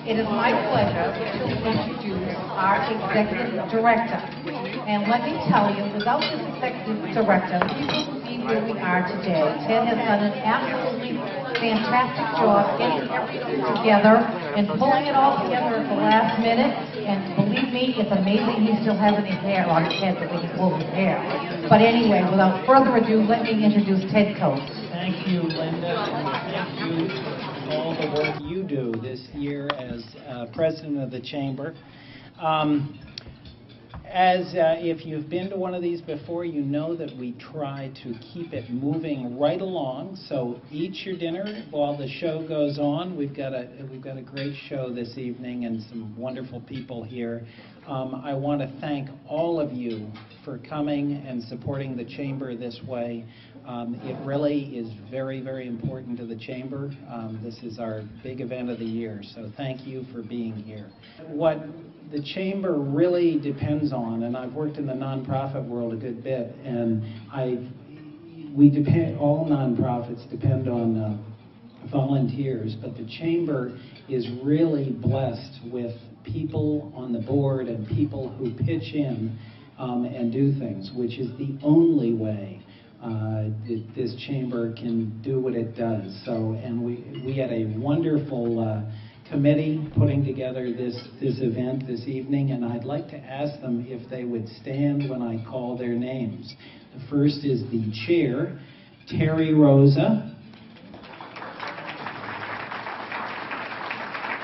It is my pleasure to introduce our Executive Director. And let me tell you, without this Executive Director, we wouldn't be where we are today. Ted has done an absolutely fantastic job getting everything together and pulling it all together at the last minute. And believe me, it's amazing he still has any hair on his head that we can pull his hair. But anyway, without further ado, let me introduce Ted Coates. Thank you, Linda, and thank you for all the work you do this year as president of the chamber. If you've been to one of these before, you know that we try to keep it moving right along. So eat your dinner while the show goes on. We've got a great show this evening and some wonderful people here. I want to thank all of you for coming and supporting the chamber this way. It really is very, very important to the chamber. This is our big event of the year, so thank you for being here. What the chamber really depends on, and I've worked in the nonprofit world a good bit, and all nonprofits depend on volunteers, but the chamber is really blessed with people on the board and people who pitch in and do things, which is the only way this chamber can do what it does. And we had a wonderful committee putting together this event this evening, and I'd like to ask them if they would stand when I call their names. The first is the chair, Terry Rosa,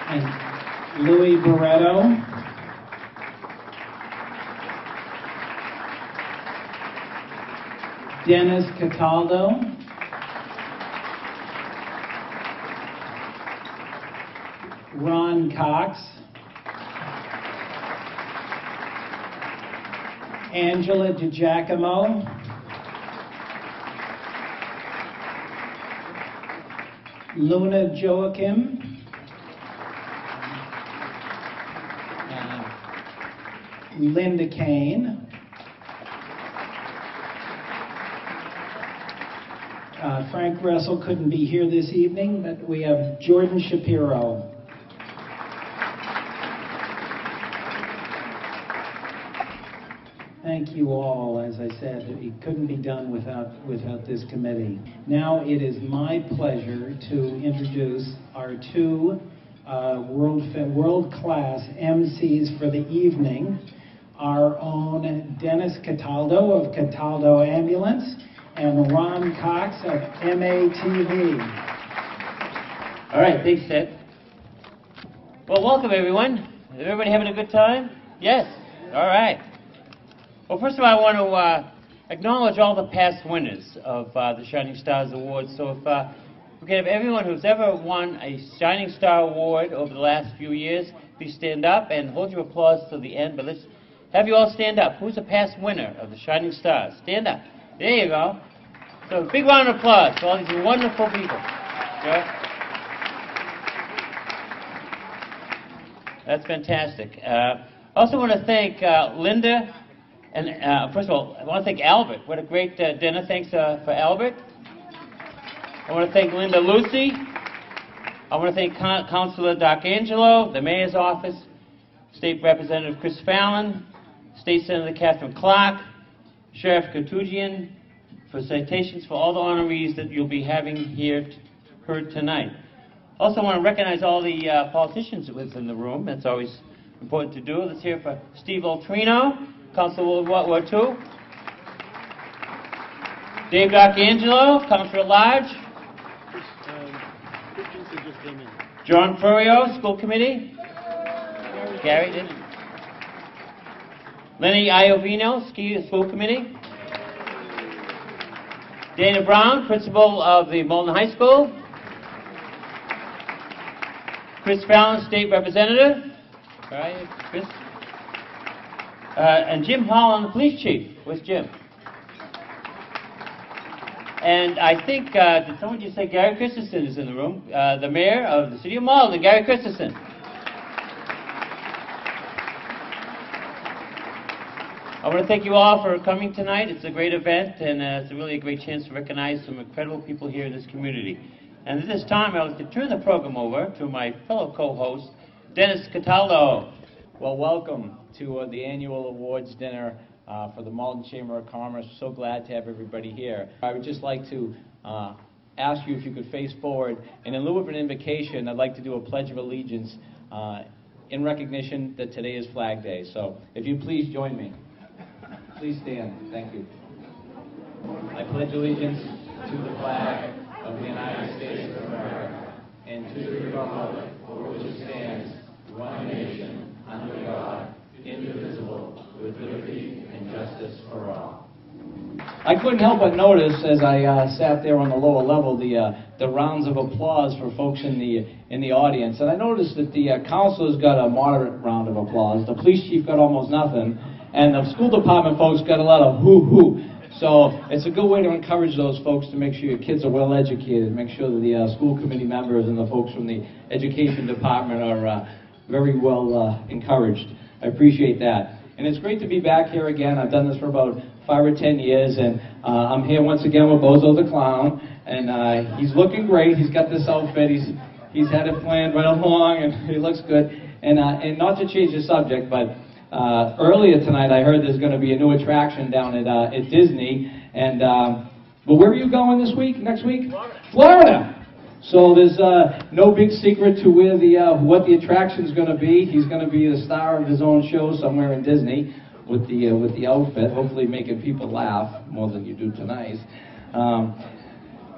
and Louis Barretto, Dennis Cataldo, Ron Cox, Angela DiGiacomo, Luna Joachim, Linda Kane, Frank Russell couldn't be here this evening, but we have Jordan Shapiro. Thank you all. As I said, it couldn't be done without this committee. Now it is my pleasure to introduce our two world-class MCs for the evening, our own Dennis Cataldo of Cataldo Ambulance and Ron Cox of MATV. All right, thanks, Ted. Well, welcome, everyone. Is everybody having a good time? Yes? All right. Well, first of all, I want to acknowledge all the past winners of the Shining Stars Awards. So if we can have everyone who's ever won a Shining Star Award over the last few years, please stand up and hold your applause till the end. But let's have you all stand up. Who's a past winner of the Shining Stars? Stand up. There you go. So a big round of applause for all these wonderful people. Okay? That's fantastic. I also want to thank Linda. And first of all, I want to thank Albert. What a great dinner. Thanks for Albert. I want to thank Linda Lucy. I want to thank Councilor D'Arcangelo, the Mayor's Office, State Representative Chris Fallon, State Senator Catherine Clark, Sheriff Katujian, for citations for all the honorees that you'll be having here heard tonight. Also, I want to recognize all the politicians within the room. That's always important to do. Let's hear for Steve Altrino, Councilor World War II. Dave D'Arcangelo, Councilor at Large. John Furio, School Committee. Gary did. Lenny Iovino, School Committee. Dana Brown, Principal of the Malden High School. Chris Fallon, State Representative. All right, Chris. And Jim Holland, the Police Chief. Where's Jim? And I think, did someone just say Gary Christensen is in the room? The Mayor of the City of Malden, Gary Christensen. I want to thank you all for coming tonight. It's a great event, and it's really a great chance to recognize some incredible people here in this community. And at this time, I would like to turn the program over to my fellow co-host, Dennis Cataldo. Well, welcome to the annual awards dinner for the Malden Chamber of Commerce. So glad to have everybody here. I would just like to ask you if you could face forward, and in lieu of an invocation, I'd like to do a Pledge of Allegiance in recognition that today is Flag Day. So if you please join me. Please stand. Thank you. I pledge allegiance to the flag of the United States of America and to the republic for which it stands, one nation, under God, indivisible, with liberty and justice for all. I couldn't help but notice as I sat there on the lower level the rounds of applause for folks in the audience, and I noticed that the counselors got a moderate round of applause, the police chief got almost nothing, and the school department folks got a lot of hoo-hoo. So it's a good way to encourage those folks to make sure your kids are well educated, make sure that the school committee members and the folks from the education department are very well encouraged. I appreciate that. And it's great to be back here again. I've done this for about 5 or 10 years, and I'm here once again with Bozo the Clown, and he's looking great. He's got this outfit. He's had it planned right along, and he looks good. And not to change the subject, but earlier tonight I heard there's going to be a new attraction down at Disney, and but where are you going this week? Next week? Florida. So there's no big secret to where what the attraction's going to be. He's going to be the star of his own show somewhere in Disney with the outfit, hopefully making people laugh more than you do tonight.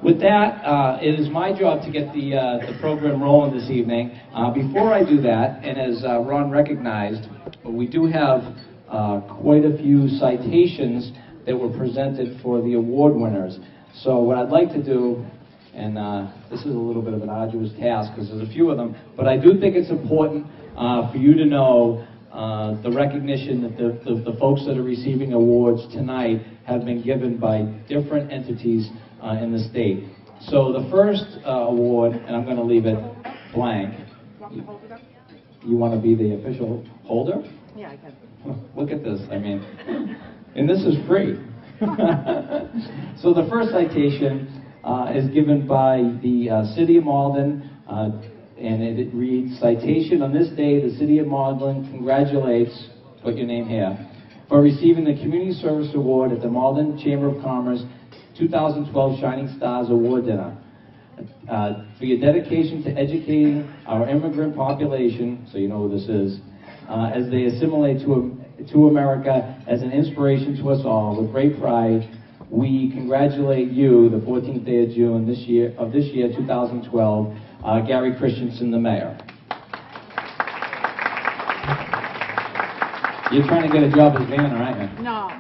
With that, it is my job to get the program rolling this evening. Before I do that, and as Ron recognized, we do have quite a few citations that were presented for the award winners. So what I'd like to do, and this is a little bit of an arduous task because there's a few of them, but I do think it's important for you to know the recognition that the folks that are receiving awards tonight have been given by different entities in the state. So the first award, and I'm going to leave it blank. You want to be the official holder? Yeah, I can. Look at this, I mean, and this is free. So the first citation is given by the City of Malden, and it reads, "Citation on this day, the City of Malden congratulates," put your name here, "for receiving the Community Service Award at the Malden Chamber of Commerce 2012 Shining Stars Award Dinner. For your dedication to educating our immigrant population," so you know who this is, "as they assimilate to America as an inspiration to us all. With great pride, we congratulate you, the 14th day of June this year, 2012, Gary Christensen, the mayor." You're trying to get a job as mayor, aren't you? No.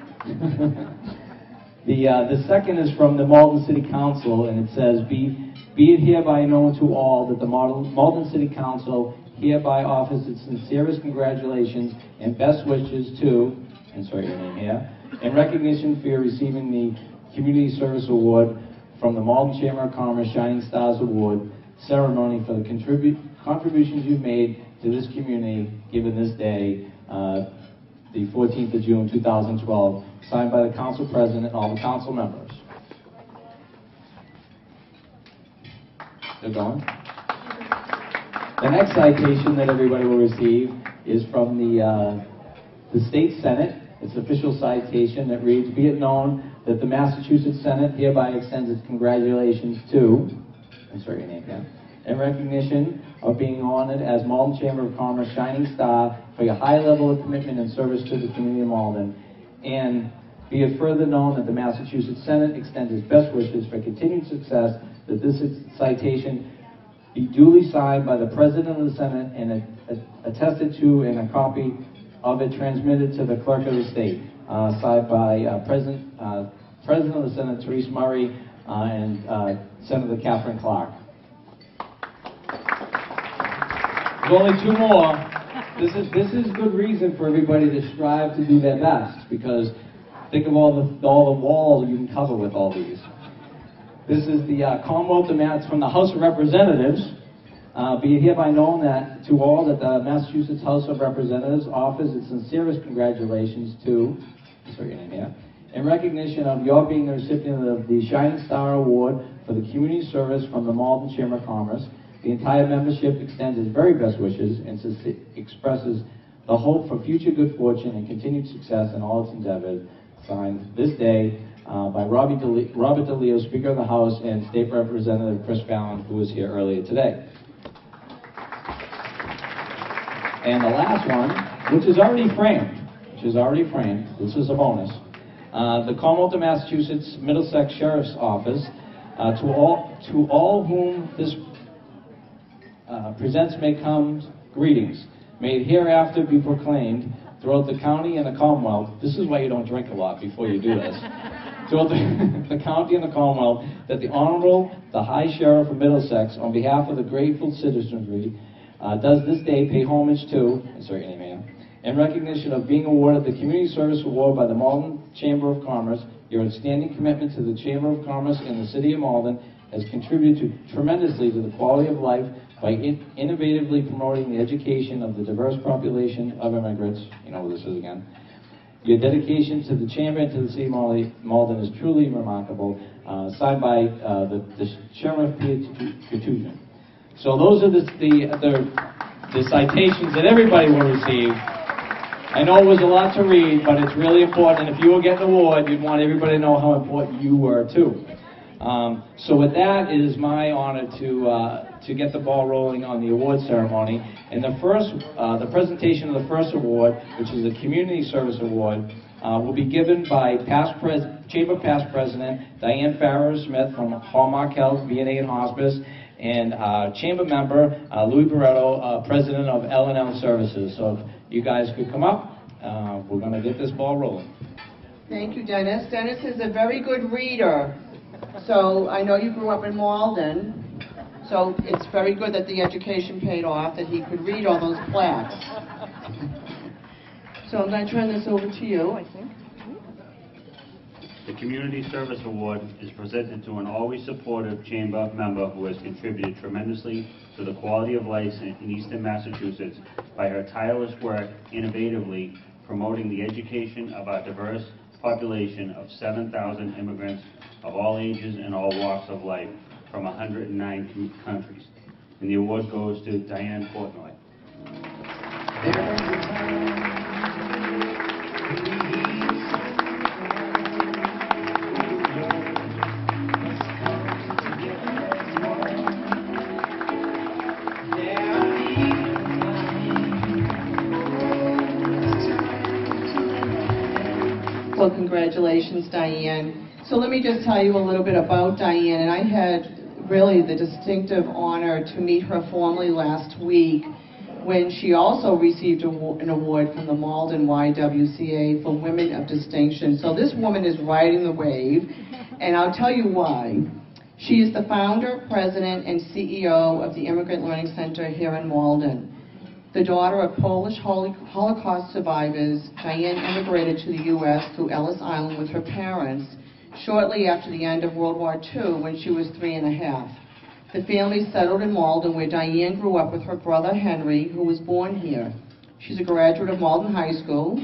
The second is from the Malden City Council, and it says, Be it hereby known to all that the Malden City Council hereby offers its sincerest congratulations and best wishes to," insert your name here, "in recognition for your receiving the Community Service Award from the Malden Chamber of Commerce Shining Stars Award ceremony for the contributions you've made to this community given this day, the 14th of June 2012, signed by the council president and all the council members." They're going. The next citation that everybody will receive is from the State Senate. It's an official citation that reads, "Be it known that the Massachusetts Senate hereby extends its congratulations to," insert your name here, "in recognition of being honored as Malden Chamber of Commerce Shining Star for your high level of commitment and service to the community of Malden. And be it further known that the Massachusetts Senate extends its best wishes for continued success, that this citation be duly signed by the President of the Senate and attested to, and a copy of it transmitted to the Clerk of the State, signed by President of the Senate Therese Murray and Senator Catherine Clark." There's only two more. This is good reason for everybody to strive to do their best, because think of all the walls you can cover with all these. This is the Commonwealth of Mass from the House of Representatives. Be it hereby known that to all that the Massachusetts House of Representatives offers its sincerest congratulations to, insert your name here, in recognition of your being the recipient of the Shining Star Award for the community service from the Malden Chamber of Commerce. The entire membership extends its very best wishes and expresses the hope for future good fortune and continued success in all its endeavors. Signed this day by Robert DeLeo, Speaker of the House, and State Representative Chris Fallon, who was here earlier today. And the last one, which is already framed, this is a bonus. The Commonwealth of Massachusetts Middlesex Sheriff's Office, to all whom this presents may come greetings. May it hereafter be proclaimed throughout the county and the Commonwealth. This is why you don't drink a lot before you do this. Throughout the county and the Commonwealth, that the Honorable, the High Sheriff of Middlesex, on behalf of the grateful citizenry, does this day pay homage to, insert your name, ma'am, in recognition of being awarded the Community Service Award by the Malden Chamber of Commerce. Your outstanding commitment to the Chamber of Commerce in the City of Malden has contributed tremendously to the quality of life by innovatively promoting the education of the diverse population of immigrants. You know who this is again. Your dedication to the Chamber and to the City of Malden is truly remarkable. Signed by the Sheriff Petusian. So those are the citations that everybody will receive. I know it was a lot to read, but it's really important. And if you were getting an award, you'd want everybody to know how important you were too. So with that, it is my honor to get the ball rolling on the award ceremony. And the presentation of the first award, which is the Community Service Award, will be given by Chamber Past President Diane Farrar-Smith from Hallmark Health, VNA and Hospice, and Chamber Member Louis Barretto, President of L&L Services. So if you guys could come up, we're going to get this ball rolling. Thank you, Dennis. Dennis is a very good reader. So I know you grew up in Malden, so it's very good that the education paid off, that he could read all those plaques. So I'm going to turn this over to you, I think. The Community Service Award is presented to an always supportive Chamber member who has contributed tremendously to the quality of life in Eastern Massachusetts by her tireless work innovatively promoting the education of our diverse population of 7,000 immigrants of all ages and all walks of life from 109 countries. And the award goes to Diane Portnoy. Well, congratulations, Diane. So let me just tell you a little bit about Diane. And I had really the distinctive honor to meet her formally last week when she also received an award from the Malden YWCA for Women of Distinction. So this woman is riding the wave, and I'll tell you why. She is the founder, president, and CEO of the Immigrant Learning Center here in Malden. The daughter of Polish Holocaust survivors, Diane immigrated to the U.S. through Ellis Island with her parents shortly after the end of World War II when she was 3½. The family settled in Malden, where Diane grew up with her brother Henry, who was born here. She's a graduate of Malden High School,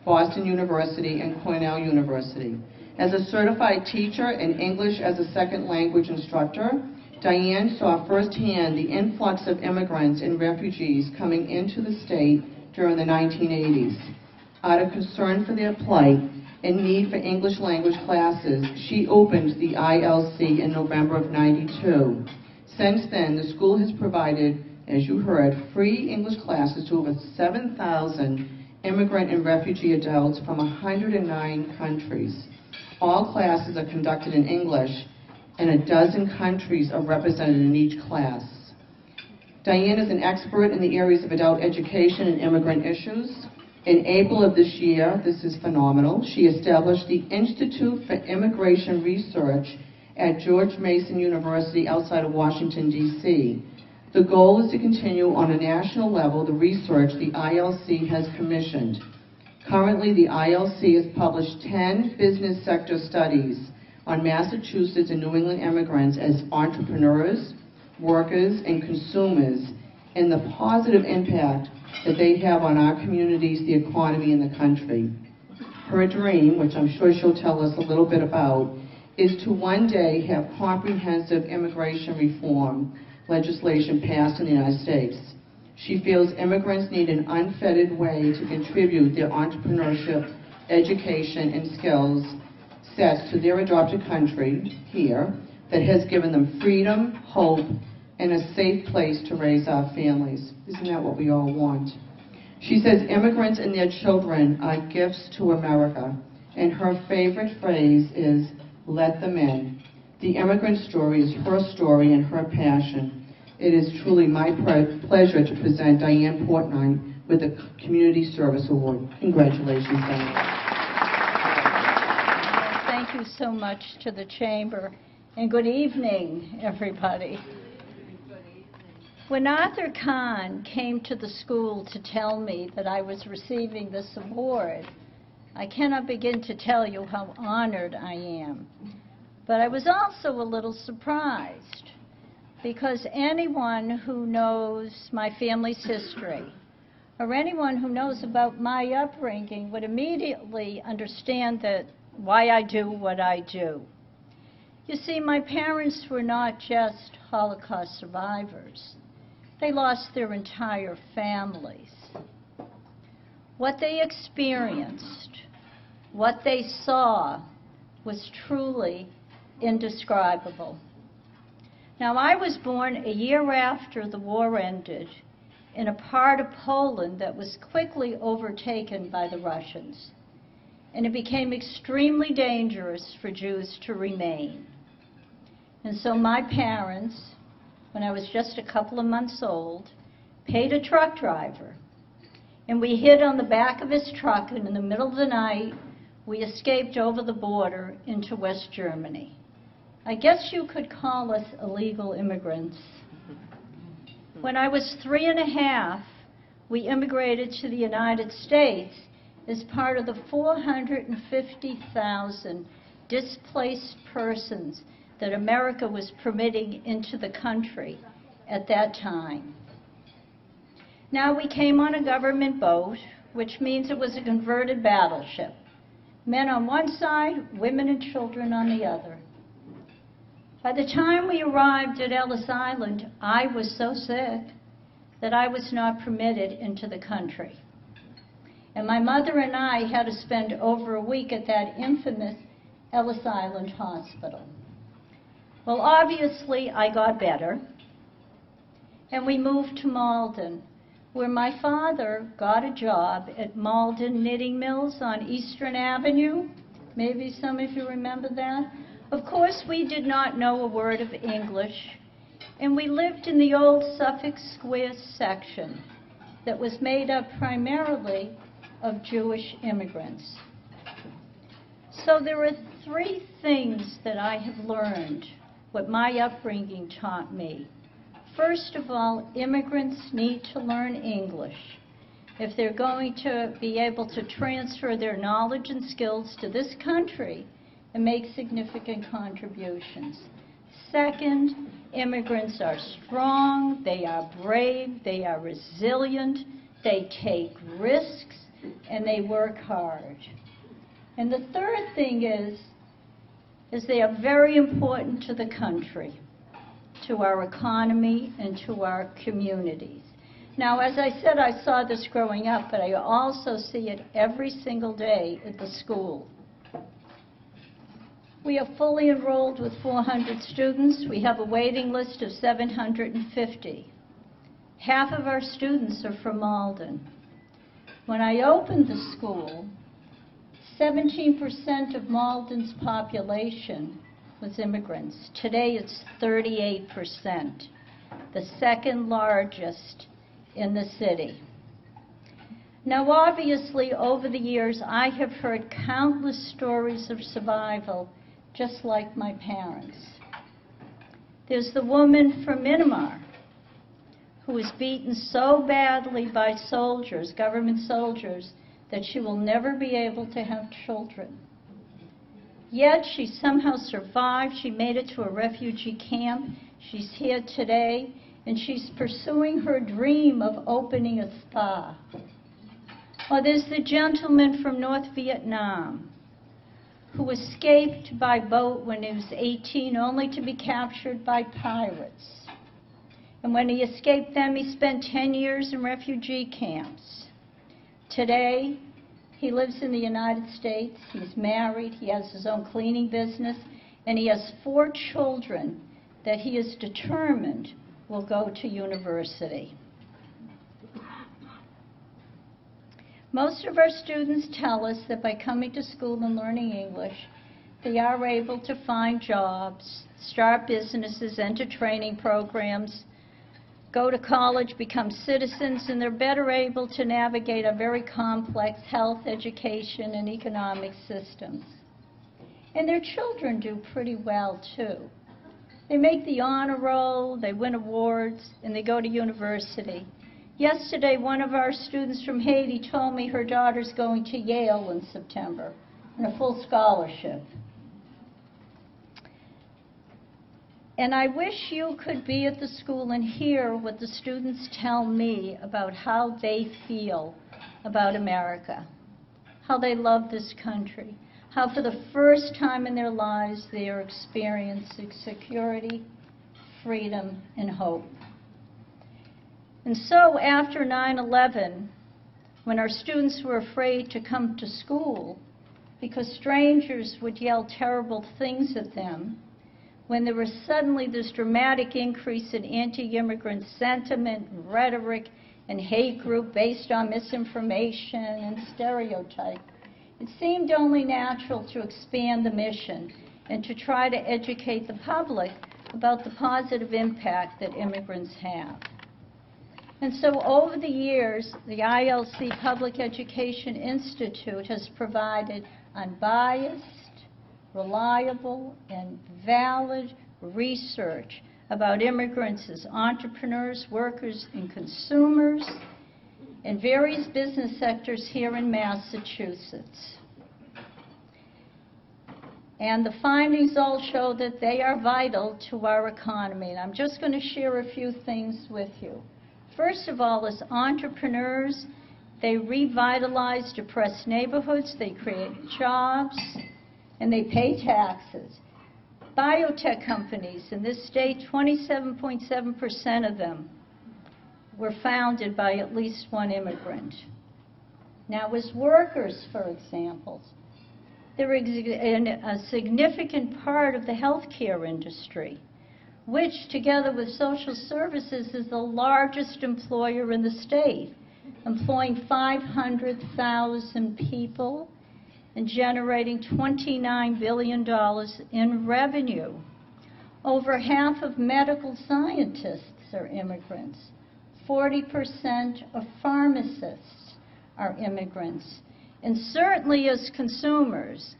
Boston University, and Cornell University. As a certified teacher and English as a second language instructor, Diane saw firsthand the influx of immigrants and refugees coming into the state during the 1980s. Out of concern for their plight and need for English language classes, she opened the ILC in November of '92. Since then, the school has provided, as you heard, free English classes to over 7,000 immigrant and refugee adults from 109 countries. All classes are conducted in English, and 12 countries are represented in each class. Diane is an expert in the areas of adult education and immigrant issues. In April of this year, this is phenomenal, she established the Institute for Immigration Research at George Mason University outside of Washington, D.C. The goal is to continue on a national level the research the ILC has commissioned. Currently, the ILC has published 10 business sector studies on Massachusetts and New England immigrants as entrepreneurs, workers, and consumers, and the positive impact that they have on our communities, the economy, and the country. Her dream, which I'm sure she'll tell us a little bit about, is to one day have comprehensive immigration reform legislation passed in the United States. She feels immigrants need an unfettered way to contribute their entrepreneurship, education, and skills sets to their adopted country here that has given them freedom, hope, and a safe place to raise our families. Isn't that what we all want? She says immigrants and their children are gifts to America, and her favorite phrase is, "Let them in." The immigrant story is her story and her passion. It is truly my pleasure to present Diane Portnoy with the Community Service Award. Congratulations, Diane. Thank you so much to the Chamber, and good evening, everybody. When Arthur Kahn came to the school to tell me that I was receiving this award, I cannot begin to tell you how honored I am. But I was also a little surprised, because anyone who knows my family's history, or anyone who knows about my upbringing, would immediately understand that why I do what I do. You see, my parents were not just Holocaust survivors. They lost their entire families. What they experienced, what they saw, was truly indescribable. Now, I was born a year after the war ended in a part of Poland that was quickly overtaken by the Russians, and it became extremely dangerous for Jews to remain. And so my parents, when I was just a couple of months old, paid a truck driver, and we hid on the back of his truck, and in the middle of the night, we escaped over the border into West Germany. I guess you could call us illegal immigrants. When I was 3 and a half, we immigrated to the United States as part of the 450,000 displaced persons that America was permitting into the country at that time. Now, we came on a government boat, which means it was a converted battleship. Men on one side, women and children on the other. By the time we arrived at Ellis Island, I was so sick that I was not permitted into the country. And my mother and I had to spend over a week at that infamous Ellis Island hospital. Well, obviously, I got better, and we moved to Malden, where my father got a job at Malden Knitting Mills on Eastern Avenue. Maybe some of you remember that. Of course, we did not know a word of English, and we lived in the old Suffolk Square section that was made up primarily of Jewish immigrants. So there are 3 things that I have learned, what my upbringing taught me. First of all, immigrants need to learn English if they're going to be able to transfer their knowledge and skills to this country and make significant contributions. Second, immigrants are strong, they are brave, they are resilient, they take risks, and they work hard. And the third thing is they are very important to the country, to our economy, and to our communities. Now, as I said, I saw this growing up, but I also see it every single day at the school. We are fully enrolled with 400 students. We have a waiting list of 750. Half of our students are from Malden. When I opened the school, 17% of Malden's population was immigrants. Today it's 38%, the second largest in the city. Now, obviously, over the years, I have heard countless stories of survival, just like my parents. There's the woman from Myanmar who was beaten so badly by soldiers, government soldiers, that she will never be able to have children. Yet she somehow survived. She made it to a refugee camp. She's here today, and she's pursuing her dream of opening a spa. Or there's the gentleman from North Vietnam who escaped by boat when he was 18, only to be captured by pirates. And when he escaped them, he spent 10 years in refugee camps. Today, he lives in the United States, he's married, he has his own cleaning business, and he has 4 children that he is determined will go to university. Most of our students tell us that by coming to school and learning English, they are able to find jobs, start businesses, enter training programs, go to college, become citizens, and they're better able to navigate a very complex health, education, and economic systems. And their children do pretty well, too. They make the honor roll, they win awards, and they go to university. Yesterday, one of our students from Haiti told me her daughter's going to Yale in September on a full scholarship. And I wish you could be at the school and hear what the students tell me about how they feel about America, how they love this country, how for the first time in their lives they are experiencing security, freedom, and hope. And so after 9/11, when our students were afraid to come to school because strangers would yell terrible things at them, when there was suddenly this dramatic increase in anti-immigrant sentiment, rhetoric, and hate group based on misinformation and stereotype, it seemed only natural to expand the mission and to try to educate the public about the positive impact that immigrants have. And so over the years, the ILC Public Education Institute has provided unbiased, reliable, and valid research about immigrants as entrepreneurs, workers, and consumers in various business sectors here in Massachusetts. And the findings all show that they are vital to our economy. And I'm just going to share a few things with you. First of all, as entrepreneurs, they revitalize depressed neighborhoods, they create jobs, and they pay taxes. Biotech companies in this state, 27.7% of them were founded by at least one immigrant. Now, as workers, for example, they're a significant part of the healthcare industry, which, together with social services, is the largest employer in the state, employing 500,000 people and generating $29 billion in revenue. Over half of medical scientists are immigrants. 40% of pharmacists are immigrants. And certainly as consumers,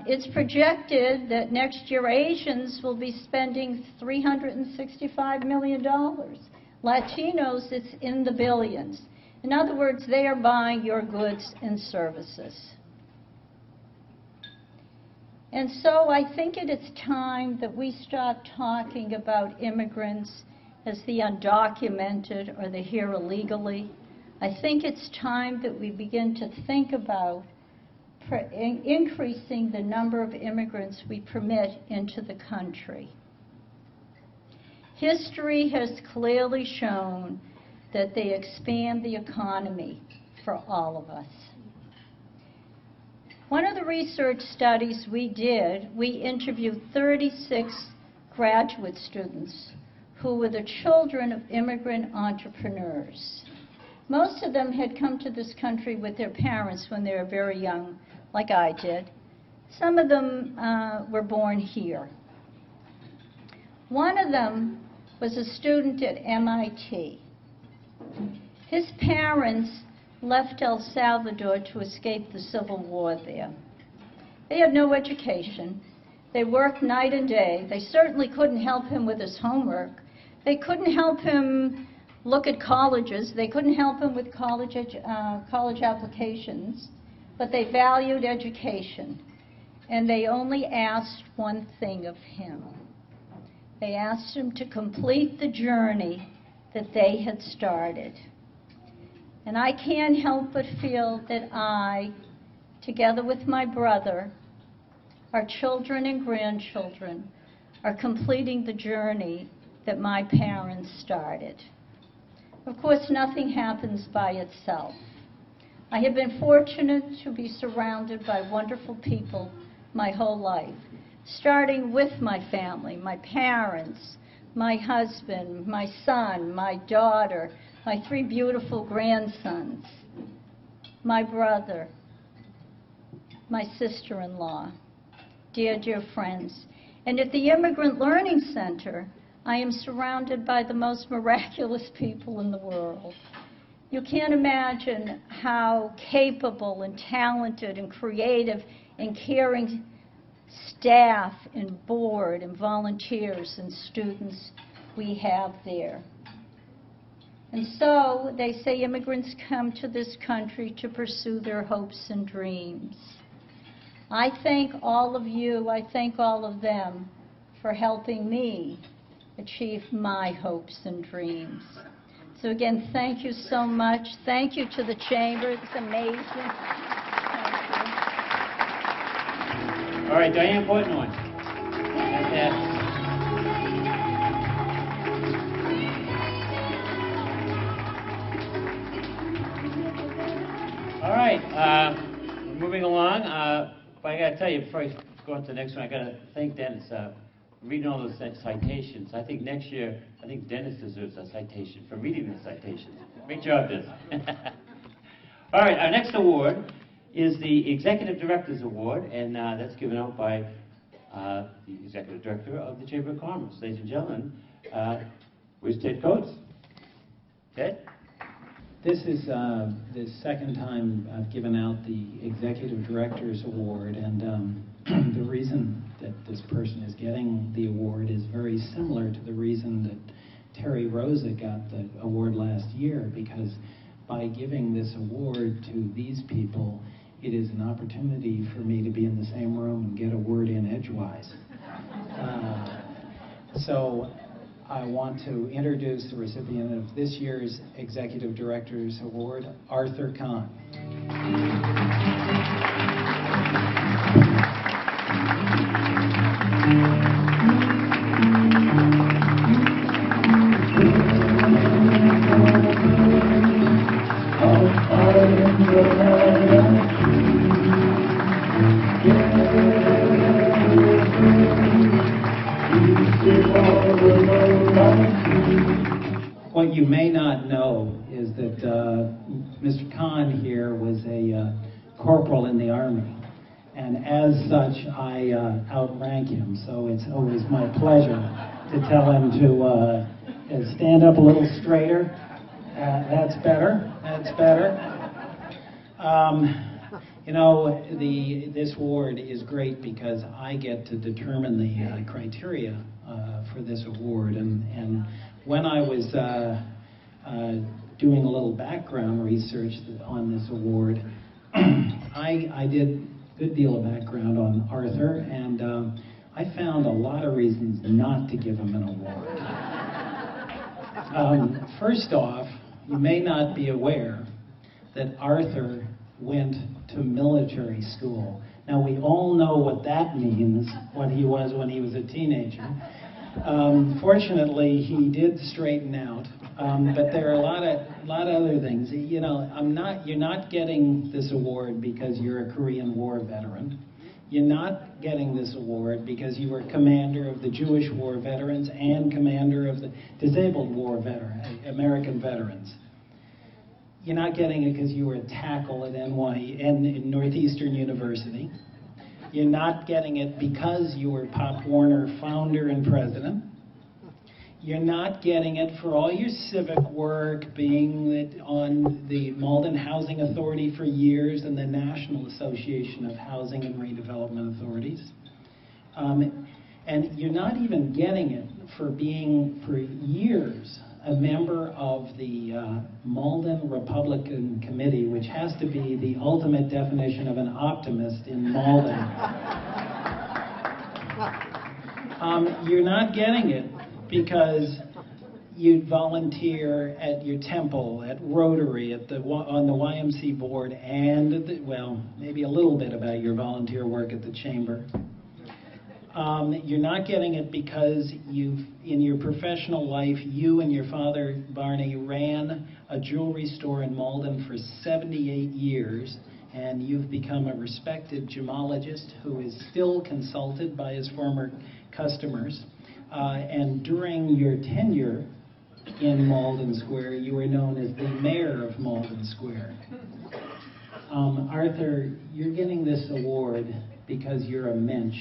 it's projected that next year Asians will be spending $365 million. Latinos, it's in the billions. In other words, they are buying your goods and services. And so I think it is time that we stop talking about immigrants as the undocumented or the here illegally. I think it's time that we begin to think about increasing the number of immigrants we permit into the country. History has clearly shown that they expand the economy for all of us. One of the research studies we did, we interviewed 36 graduate students who were the children of immigrant entrepreneurs. Most of them had come to this country with their parents when they were very young, like I did. Some of them were born here. One of them was a student at MIT. His parents left El Salvador to escape the civil war there. They had no education. They worked night and day. They certainly couldn't help him with his homework. They couldn't help him look at colleges. They couldn't help him with college applications. But they valued education. And they only asked one thing of him. They asked him to complete the journey that they had started. And I can't help but feel that I, together with my brother, our children and grandchildren, are completing the journey that my parents started. Of course, nothing happens by itself. I have been fortunate to be surrounded by wonderful people my whole life, starting with my family, my parents, my husband, my son, my daughter, my 3 beautiful grandsons, my brother, my sister-in-law, dear, dear friends. And at the Immigrant Learning Center, I am surrounded by the most miraculous people in the world. You can't imagine how capable and talented and creative and caring staff and board and volunteers and students we have there. And so they say immigrants come to this country to pursue their hopes and dreams. I thank all of you, I thank all of them for helping me achieve my hopes and dreams. So again, thank you so much. Thank you to the Chamber. It's amazing. Thank you. All right, Diane Portnoy. Fantastic. All right, moving along. But I got to tell you, before I go on to the next one, I got to thank Dennis. Reading all those citations. I think next year, I think Dennis deserves a citation for reading the citations. Great job, Dennis. All right, our next award is the Executive Directors Award, and that's given out by the Executive Director of the Chamber of Commerce. Ladies and gentlemen, where's Ted Coates? Ted? This is the second time I've given out the Executive Directors Award, and the reason that this person is getting the award is very similar to the reason that Terry Rosa got the award last year, because by giving this award to these people, it is an opportunity for me to be in the same room and get a word in edgewise. So I want to introduce the recipient of this year's Executive Directors Award, Arthur Kahn. What you may not know is that Mr. Kahn here was a corporal in the Army, and as such I outrank him, so it's always my pleasure to tell him to stand up a little straighter. That's better. That's better. You know, this award is great because I get to determine the criteria for this award, and when I was doing a little background research on this award, I did a good deal of background on Arthur, and I found a lot of reasons not to give him an award. First off, you may not be aware that Arthur went to military school. Now, we all know what that means, what he was when he was a teenager. Fortunately, he did straighten out, but there are a lot of other things. You know, you're not getting this award because you're a Korean War veteran. You're not getting this award because you were commander of the Jewish War Veterans and commander of the Disabled War American Veterans. You're not getting it because you were a tackle at in Northeastern University. You're not getting it because you were Pop Warner founder and president. You're not getting it for all your civic work, being on the Malden Housing Authority for years and the National Association of Housing and Redevelopment Authorities. And you're not even getting it for being, for years, a member of the Malden Republican Committee, which has to be the ultimate definition of an optimist in Malden. You're not getting it because you volunteer at your temple, at Rotary, on the YMC board, and well, maybe a little bit about your volunteer work at the Chamber. You're not getting it because in your professional life, you and your father, Barney, ran a jewelry store in Malden for 78 years, and you've become a respected gemologist who is still consulted by his former customers. And during your tenure in Malden Square, you were known as the mayor of Malden Square. Arthur, you're getting this award because you're a mensch.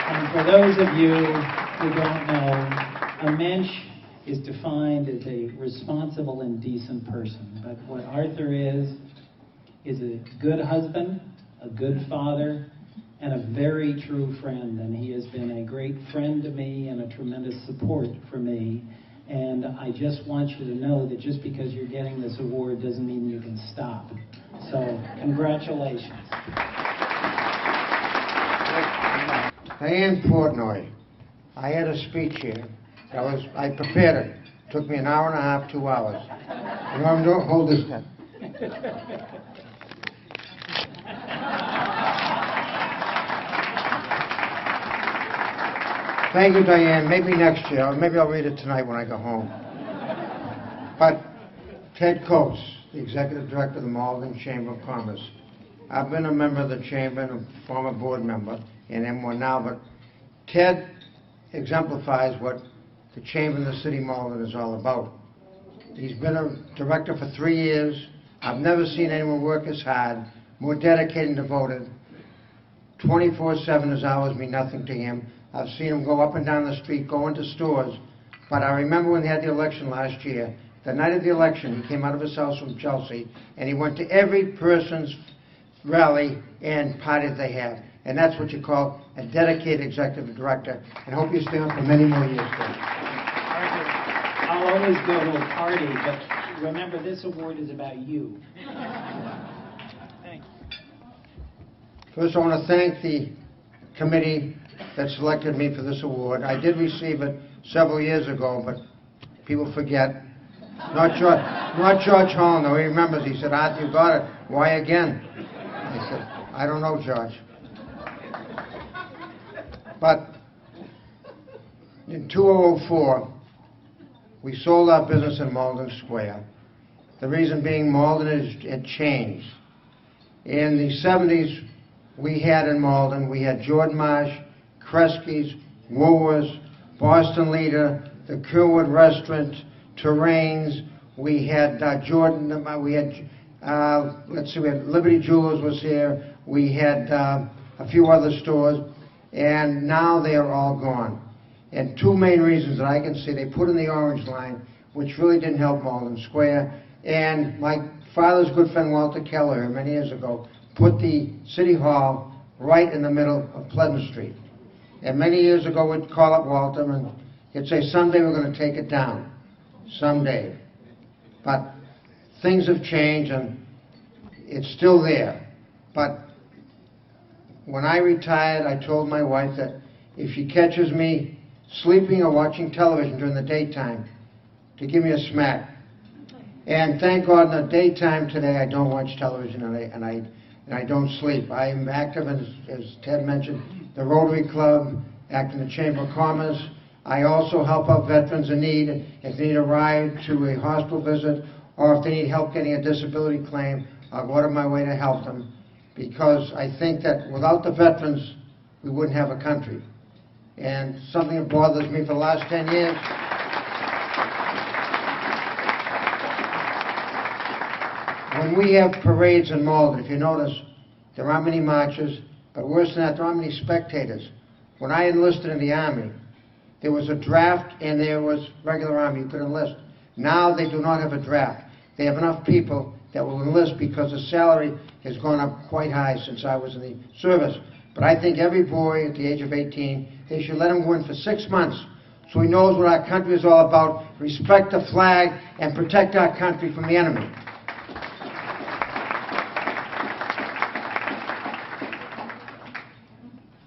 And for those of you who don't know, a mensch is defined as a responsible and decent person. But what Arthur is a good husband, a good father, and a very true friend. And he has been a great friend to me and a tremendous support for me. And I just want you to know that just because you're getting this award doesn't mean you can stop. So, congratulations. Diane Portnoy. I had a speech here. I prepared it. It took me an hour and a half, 2 hours. You know I'm doing? Hold this pen. Thank you, Diane. Maybe next year, or maybe I'll read it tonight when I go home. But Ted Coates, the Executive Director of the Malden Chamber of Commerce. I've been a member of the Chamber and a former board member, and am one now, but Ted exemplifies what the Chamber and the City of Malden is all about. He's been a director for 3 years. I've never seen anyone work as hard, more dedicated and devoted. 24/7, his hours mean nothing to him. I've seen him go up and down the street, go into stores. But I remember when they had the election last year, the night of the election, he came out of his house from Chelsea, and he went to every person's rally and party that they have. And that's what you call a dedicated executive director. And I hope you stay on for many more years. I'll always go to a party, but remember, this award is about you. Thanks. First, I want to thank the committee that selected me for this award. I did receive it several years ago, but people forget. Not George Holland, though. He remembers. He said, "Art, you got it. Why again?" I said, "I don't know, George." But in 2004, we sold our business in Malden Square. The reason being Malden had changed. In the 70s, we had in Malden, we had Jordan Marsh, Kresge's, Woolworths, Boston Leader, the Kerwood Restaurant, Terrains. We had we had Liberty Jewelers was here. We had a few other stores, and now they are all gone. And two main reasons that I can see: they put in the orange line, which really didn't help Malden Square, and my father's good friend Walter Keller, many years ago, put the City Hall right in the middle of Pleasant Street. And many years ago, we'd call up Walter and he'd say, "Someday we're going to take it down. Someday." But things have changed and it's still there. But when I retired, I told my wife that if she catches me sleeping or watching television during the daytime, to give me a smack. And thank God in the daytime today, I don't watch television and I don't sleep. I'm active, as Ted mentioned, the Rotary Club, act in the Chamber of Commerce. I also help out veterans in need if they need a ride to a hospital visit or if they need help getting a disability claim. I'll go out of my way to help them because I think that without the veterans, we wouldn't have a country. And something that bothers me for the last 10 years, when we have parades in Malden, if you notice, there aren't many marchers, but worse than that, there aren't many spectators. When I enlisted in the Army, there was a draft and there was regular Army. You could enlist. Now they do not have a draft. They have enough people that will enlist because the salary has gone up quite high since I was in the service. But I think every boy at the age of 18, they should let him go in for 6 months so he knows what our country is all about, respect the flag, and protect our country from the enemy.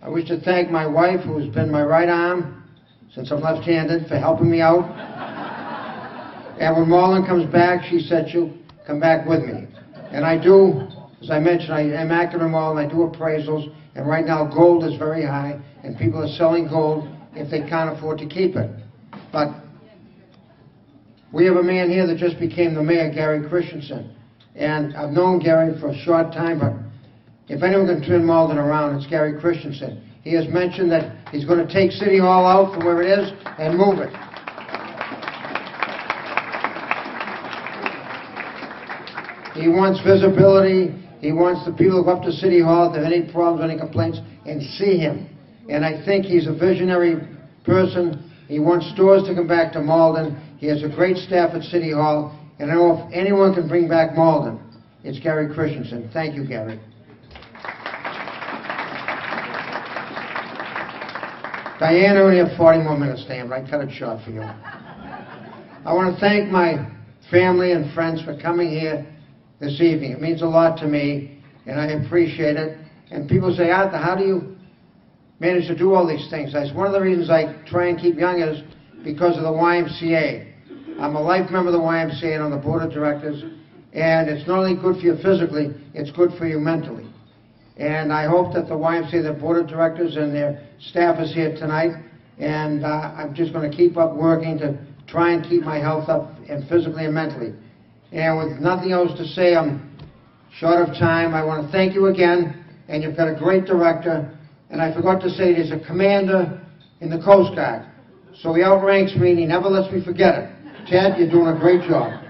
I wish to thank my wife, who has been my right arm since I'm left-handed, for helping me out. And when Malden comes back, she said she'll come back with me. And I do As I mentioned, I am active in Malden, I do appraisals, and right now gold is very high, and people are selling gold if they can't afford to keep it. But we have a man here that just became the mayor, Gary Christensen. And I've known Gary for a short time, but if anyone can turn Malden around, it's Gary Christensen. He has mentioned that he's going to take City Hall out from where it is and move it. He wants visibility. He wants the people to go up to City Hall if they have any problems, any complaints, and see him. And I think he's a visionary person. He wants stores to come back to Malden. He has a great staff at City Hall. And I know if anyone can bring back Malden, it's Gary Christensen. Thank you, Gary. Diane, I only have 40 more minutes, Dan, but I cut it short for you. I want to thank my family and friends for coming here this evening. It means a lot to me, and I appreciate it. And people say, Arthur, how do you manage to do all these things? One of the reasons I try and keep young is because of the YMCA. I'm a life member of the YMCA and on the board of directors, and it's not only good for you physically, it's good for you mentally. And I hope that the YMCA, the board of directors and their staff is here tonight, and I'm just going to keep up working to try and keep my health up and physically and mentally. And with nothing else to say, I'm short of time. I want to thank you again, and you've got a great director. And I forgot to say, there's a commander in the Coast Guard. So he outranks me, and he never lets me forget it. Ted, you're doing a great job.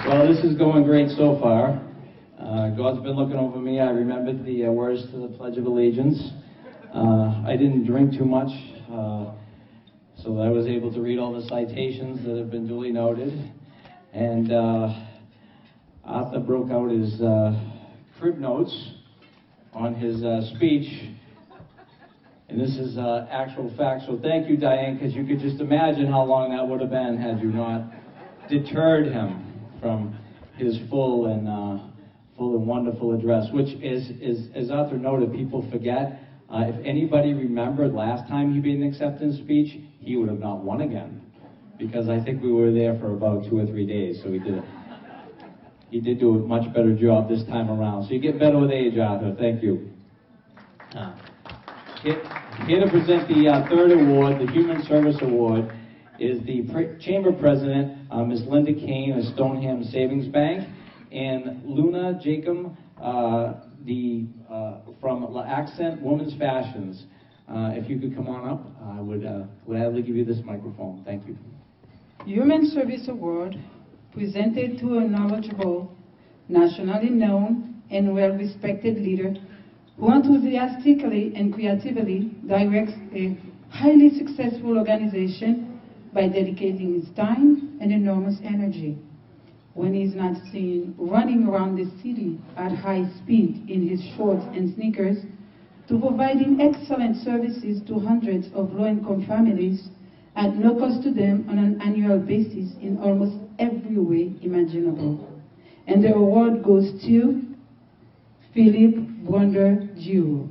Well, this is going great so far. God's been looking over me. I remembered the words to the Pledge of Allegiance. I didn't drink too much, so that I was able to read all the citations that have been duly noted. And Arthur broke out his crib notes on his speech. And this is actual fact. So thank you, Diane, because you could just imagine how long that would have been had you not deterred him from his full and wonderful address, which is, as Arthur noted, people forget. If anybody remembered last time he made an acceptance speech, he would have not won again, because I think we were there for about 2 or 3 days, so he did do a much better job this time around. So you get better with age, Arthur. Thank you. Here to present the third award, the Human Service Award, is the Chamber President, Ms. Linda Kane of Stoneham Savings Bank, and Luna Jacob from Accent Women's Fashions. If you could come on up, I would gladly give you this microphone. Thank you. Human Service Award, presented to a knowledgeable, nationally known, and well-respected leader who enthusiastically and creatively directs a highly successful organization by dedicating his time and enormous energy. When he's not seen running around the city at high speed in his shorts and sneakers, to providing excellent services to hundreds of low-income families at no cost to them on an annual basis in almost every way imaginable. And the award goes to Philip Wonder Jew.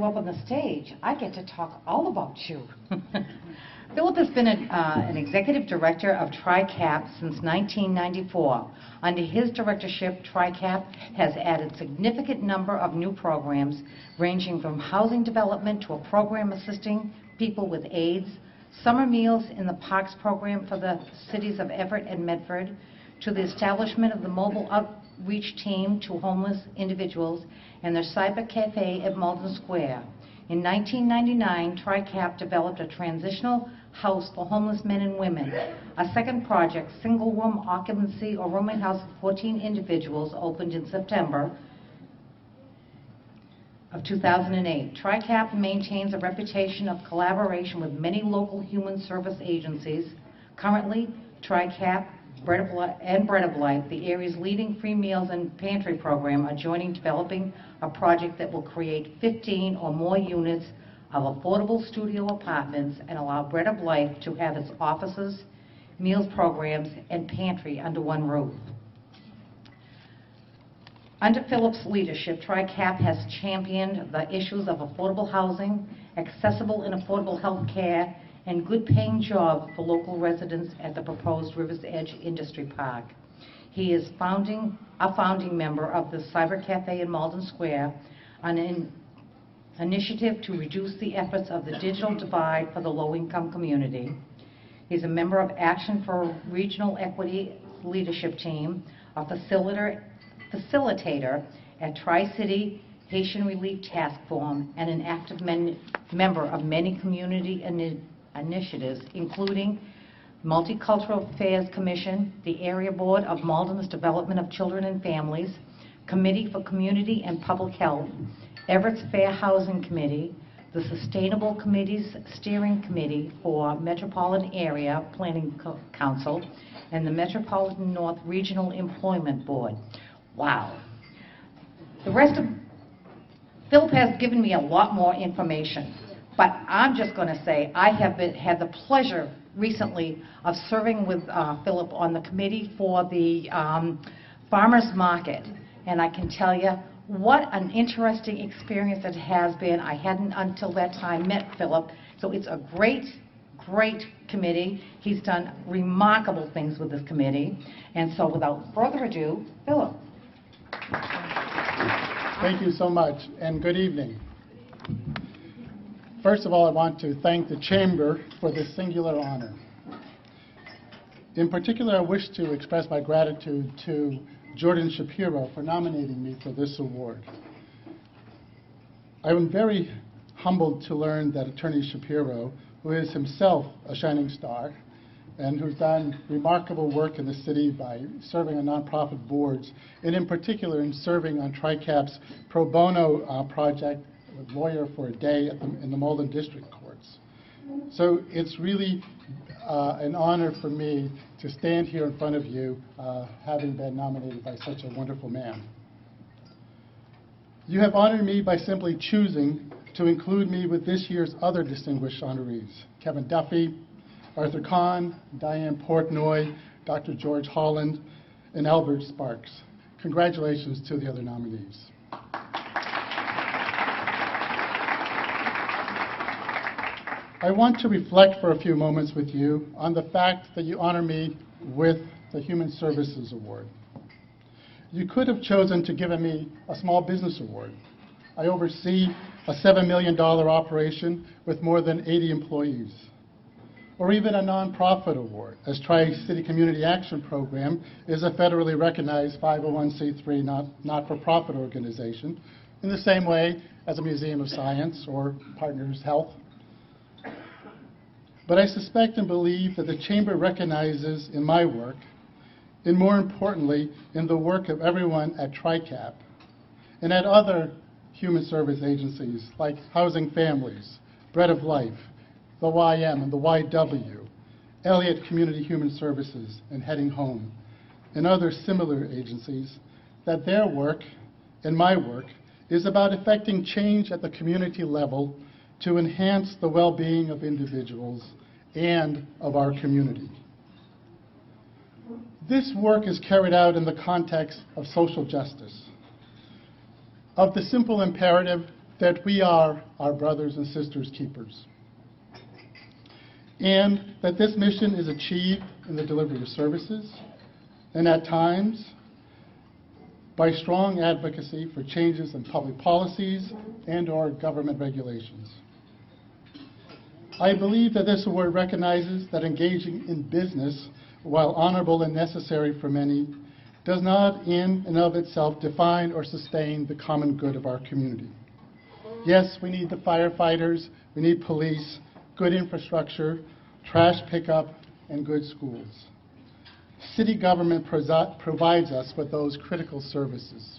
Up on the stage, I get to talk all about you. Philip has been an executive director of TRICAP since 1994. Under his directorship, TRICAP has added significant number of new programs, ranging from housing development to a program assisting people with AIDS, summer meals in the parks program for the cities of Everett and Medford, to the establishment of the mobile outreach team to homeless individuals, and their cyber cafe at Malden Square. In 1999, TRICAP developed a transitional house for homeless men and women. A second project, single room occupancy or rooming house for 14 individuals, opened in September of 2008. TRICAP maintains a reputation of collaboration with many local human service agencies. Currently, TRICAP Bread of Life, the area's leading free meals and pantry program, are joining developing a project that will create 15 or more units of affordable studio apartments and allow Bread of Life to have its offices, meals programs, and pantry under one roof. Under Philip's leadership, TRICAP has championed the issues of affordable housing, accessible and affordable health care, and good-paying jobs for local residents at the proposed River's Edge Industry Park. He is a founding member of the Cyber Cafe in Malden Square, an initiative to reduce the efforts of the digital divide for the low-income community. He's a member of Action for Regional Equity Leadership Team, a facilitator at Tri-City Haitian Relief Task Force, and an active member of many community initiatives, including Multicultural Affairs Commission, the Area Board of Malden's Development of Children and Families, Committee for Community and Public Health, Everett's Fair Housing Committee, the Sustainable Committee's Steering Committee for Metropolitan Area Planning Council, and the Metropolitan North Regional Employment Board. Wow. The rest of Philip has given me a lot more information, but I'm just going to say I have had the pleasure recently of serving with Philip on the committee for the farmers market, and I can tell you what an interesting experience it has been. I hadn't until that time met Philip, so it's a great committee. He's done remarkable things with this committee, and so without further ado, Philip. Thank you so much, and good evening. First of all, I want to thank the Chamber for this singular honor. In particular, I wish to express my gratitude to Jordan Shapiro for nominating me for this award. I am very humbled to learn that Attorney Shapiro, who is himself a shining star and who's done remarkable work in the city by serving on nonprofit boards, and in particular in serving on TRICAP's pro bono project with Lawyer for a Day in the Malden District Courts. So it's really an honor for me to stand here in front of you, having been nominated by such a wonderful man. You have honored me by simply choosing to include me with this year's other distinguished honorees: Kevin Duffy, Arthur Kahn, Diane Portnoy, Dr. George Holland, and Albert Sparks. Congratulations to the other nominees. I want to reflect for a few moments with you on the fact that you honor me with the Human Services Award. You could have chosen to give me a small business award. I oversee a $7 million operation with more than 80 employees. Or even a nonprofit award, as Tri-City Community Action Program is a federally recognized 501c3 not-for-profit organization, in the same way as a Museum of Science or Partners Health. But I suspect and believe that the Chamber recognizes in my work, and more importantly, in the work of everyone at TRICAP and at other human service agencies like Housing Families, Bread of Life, the YM and the YW, Elliott Community Human Services, and Heading Home, and other similar agencies, that their work and my work is about effecting change at the community level to enhance the well-being of individuals and of our community. This work is carried out in the context of social justice, of the simple imperative that we are our brothers and sisters' keepers, and that this mission is achieved in the delivery of services, and at times by strong advocacy for changes in public policies and/or government regulations. I believe that this award recognizes that engaging in business, while honorable and necessary for many, does not in and of itself define or sustain the common good of our community. Yes, we need the firefighters, we need police, good infrastructure, trash pickup, and good schools. City government provides us with those critical services.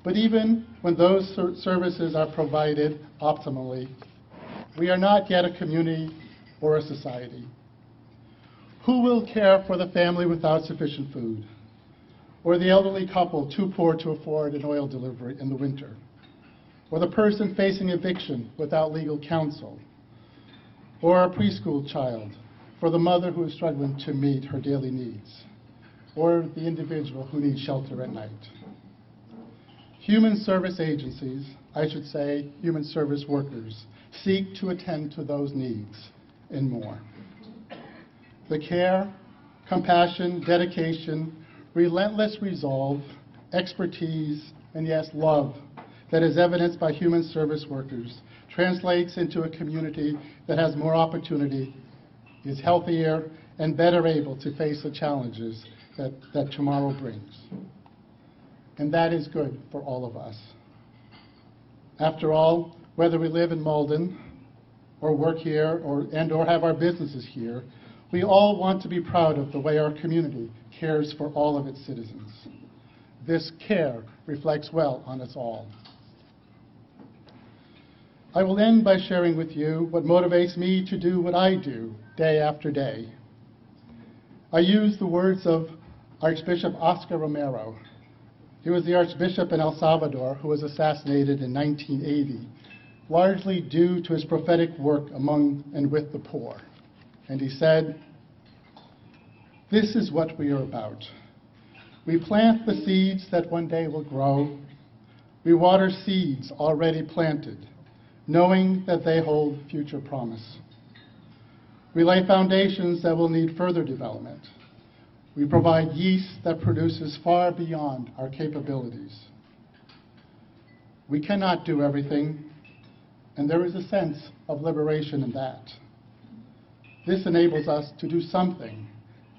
But even when those services are provided optimally, we are not yet a community or a society. Who will care for the family without sufficient food? Or the elderly couple too poor to afford an oil delivery in the winter? Or the person facing eviction without legal counsel? Or a preschool child for the mother who is struggling to meet her daily needs? Or the individual who needs shelter at night? Human service agencies, I should say human service workers, seek to attend to those needs and more. The care, compassion, dedication, relentless resolve, expertise, and yes, love that is evidenced by human service workers translates into a community that has more opportunity, is healthier, and better able to face the challenges that tomorrow brings. And that is good for all of us. After all, whether we live in Malden or work here or have our businesses here, we all want to be proud of the way our community cares for all of its citizens. This care reflects well on us all. I will end by sharing with you what motivates me to do what I do day after day. I use the words of Archbishop Oscar Romero. He was the Archbishop in El Salvador who was assassinated in 1980, largely due to his prophetic work among and with the poor. And he said, "This is what we are about. We plant the seeds that one day will grow. We water seeds already planted, knowing that they hold future promise. We lay foundations that will need further development. We provide yeast that produces far beyond our capabilities. We cannot do everything, and there is a sense of liberation in that. This enables us to do something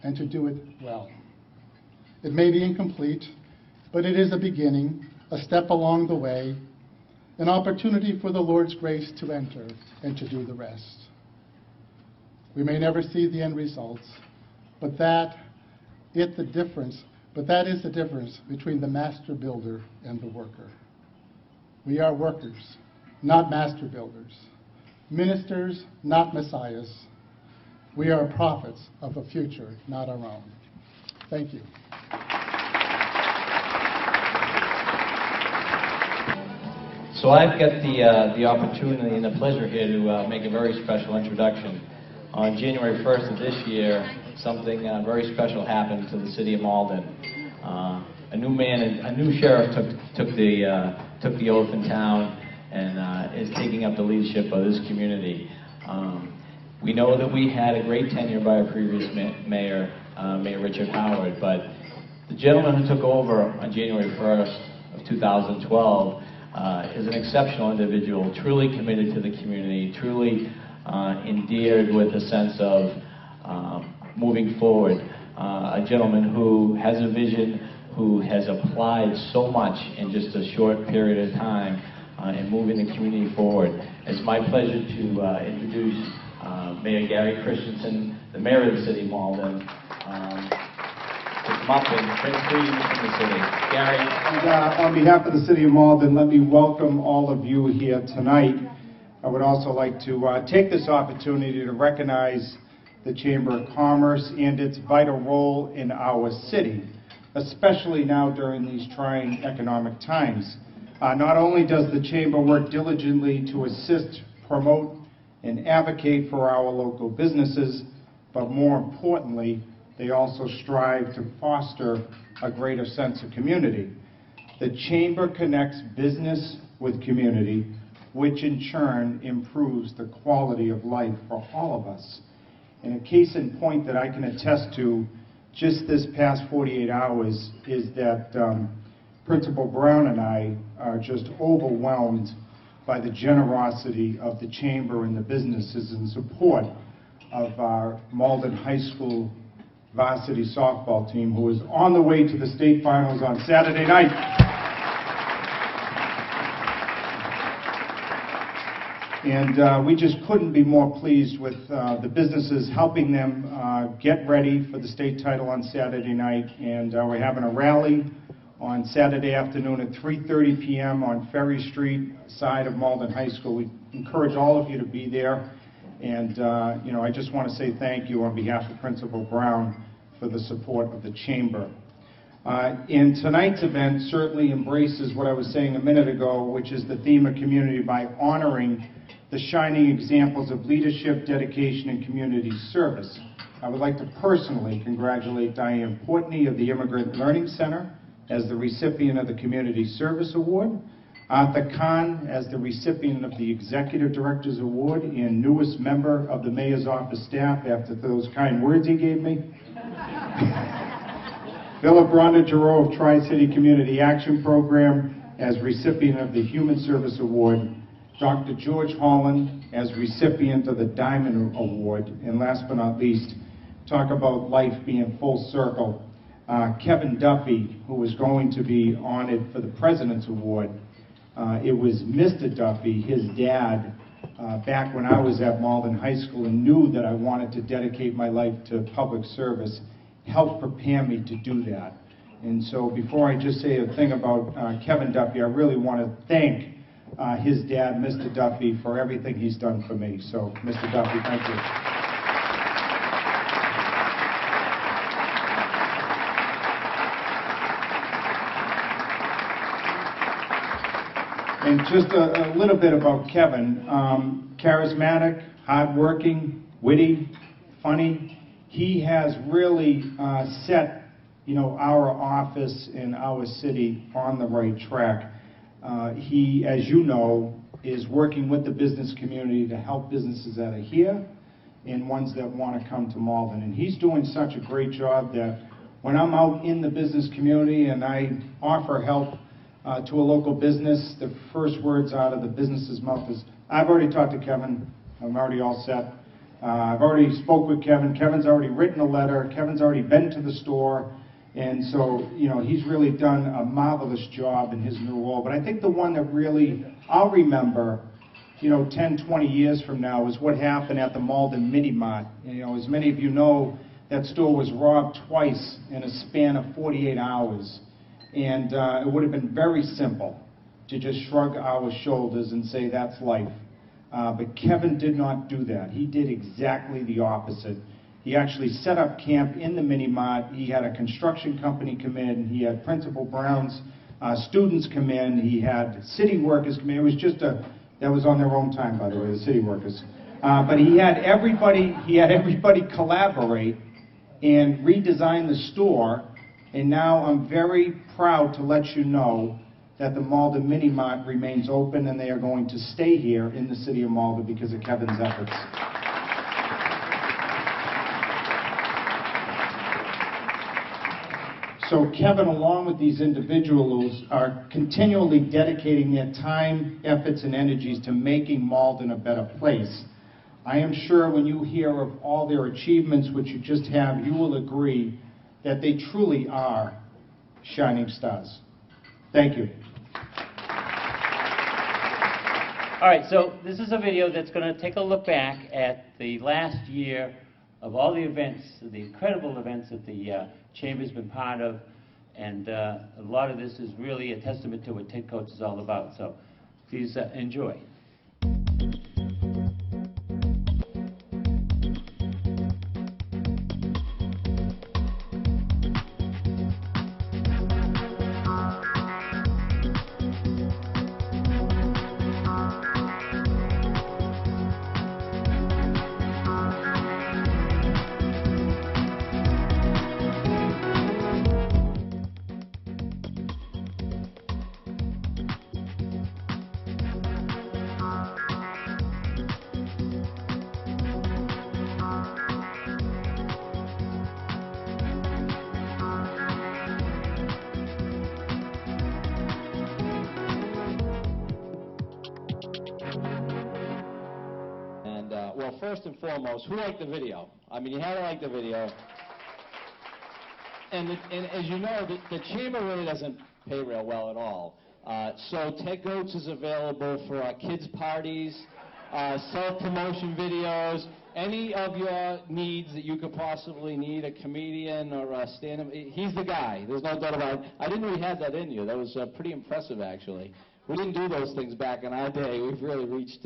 and to do it well. It may be incomplete, but it is a beginning, a step along the way, an opportunity for the Lord's grace to enter and to do the rest. We may never see the end results, but that is the difference between the master builder and the worker. We are workers, not master builders, ministers, not messiahs. We are prophets of a future not our own. Thank you. So I've got the opportunity and the pleasure here to make a very special introduction. On January 1st of this year, something very special happened to the city of Malden. A new sheriff took the oath in town and is taking up the leadership of this community. We know that we had a great tenure by our previous mayor, Mayor Richard Howard, but the gentleman who took over on January 1st of 2012 is an exceptional individual, truly committed to the community, truly endeared with a sense of moving forward. A gentleman who has a vision, who has applied so much in just a short period of time in moving the community forward. It's my pleasure to introduce Mayor Gary Christensen, the mayor of the city of Malden, to come up and bring greetings from the city. Gary. And, on behalf of the city of Malden, let me welcome all of you here tonight. I would also like to take this opportunity to recognize the Chamber of Commerce and its vital role in our city, especially now during these trying economic times. Not only does the Chamber work diligently to assist, promote, and advocate for our local businesses, but more importantly, they also strive to foster a greater sense of community. The Chamber connects business with community, which in turn improves the quality of life for all of us. And a case in point that I can attest to just this past 48 hours is that Principal Brown and I are just overwhelmed by the generosity of the Chamber and the businesses in support of our Malden High School varsity softball team, who is on the way to the state finals on Saturday night. And we just couldn't be more pleased with the businesses helping them get ready for the state title on Saturday night. And we're having a rally on Saturday afternoon at 3:30 p.m. on Ferry Street, side of Malden High School. We encourage all of you to be there. And, I just want to say thank you on behalf of Principal Brown for the support of the Chamber. And tonight's event certainly embraces what I was saying a minute ago, which is the theme of community by honoring the shining examples of leadership, dedication, and community service. I would like to personally congratulate Diane Portney of the Immigrant Learning Center as the recipient of the Community Service Award, Arthur Khan as the recipient of the Executive Director's Award and newest member of the Mayor's Office staff after those kind words he gave me. Philip Rhonda Giroux of Tri-City Community Action Program as recipient of the Human Service Award, Dr. George Holland as recipient of the Diamond Award, and last but not least, talk about life being full circle, Kevin Duffy, who was going to be honored for the President's Award. It was Mr. Duffy, his dad, back when I was at Malden High School and knew that I wanted to dedicate my life to public service, helped prepare me to do that. And so before I just say a thing about Kevin Duffy, I really want to thank his dad, Mr. Duffy, for everything he's done for me. So, Mr. Duffy, thank you. And just a little bit about Kevin. Charismatic, hardworking, witty, funny. He has really set, our office and our city on the right track. He, as you know, is working with the business community to help businesses that are here and ones that want to come to Malden. And he's doing such a great job that when I'm out in the business community and I offer help to a local business, the first words out of the business's mouth is, I've already talked to Kevin, I'm already all set. I've already spoke with Kevin, Kevin's already written a letter, Kevin's already been to the store, and so, he's really done a marvelous job in his new role. But I think the one that really I'll remember, 10, 20 years from now is what happened at the Malden Mini Mart. As many of you know, that store was robbed twice in a span of 48 hours. And it would have been very simple to just shrug our shoulders and say, that's life. But Kevin did not do that. He did exactly the opposite. He actually set up camp in the mini mart. He had a construction company come in. He had Principal Brown's students come in. He had city workers come in. It was just that was on their own time, by the way, the city workers. But he had everybody collaborate and redesign the store. And now I'm very proud to let you know that the Malden Mini Mart remains open, and they are going to stay here in the city of Malden because of Kevin's efforts. So Kevin, along with these individuals, are continually dedicating their time, efforts, and energies to making Malden a better place. I am sure when you hear of all their achievements, which you just have, you will agree that they truly are shining stars. Thank you. All right, so this is a video that's going to take a look back at the last year of all the events, the incredible events that the Chamber's been part of, and a lot of this is really a testament to what Ted Coates is all about. So please enjoy. Well, first and foremost, who liked the video? I mean, you had to like the video. And as you know, the Chamber really doesn't pay real well at all. So Ted Coates is available for kids' parties, self-promotion videos, any of your needs that you could possibly need, a comedian or a stand-up. He's the guy. There's no doubt about it. I didn't know he had that in you. That was pretty impressive, actually. We didn't do those things back in our day. We've really reached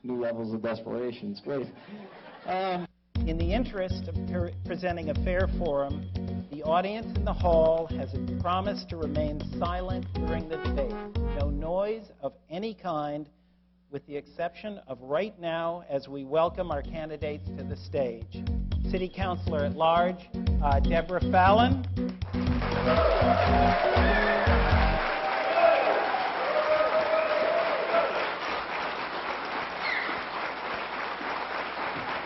new levels of desperation. It's great. In the interest of presenting a fair forum, the audience in the hall has promised to remain silent during the debate. No noise of any kind, with the exception of right now as we welcome our candidates to the stage. City Councilor at Large, Deborah Fallon.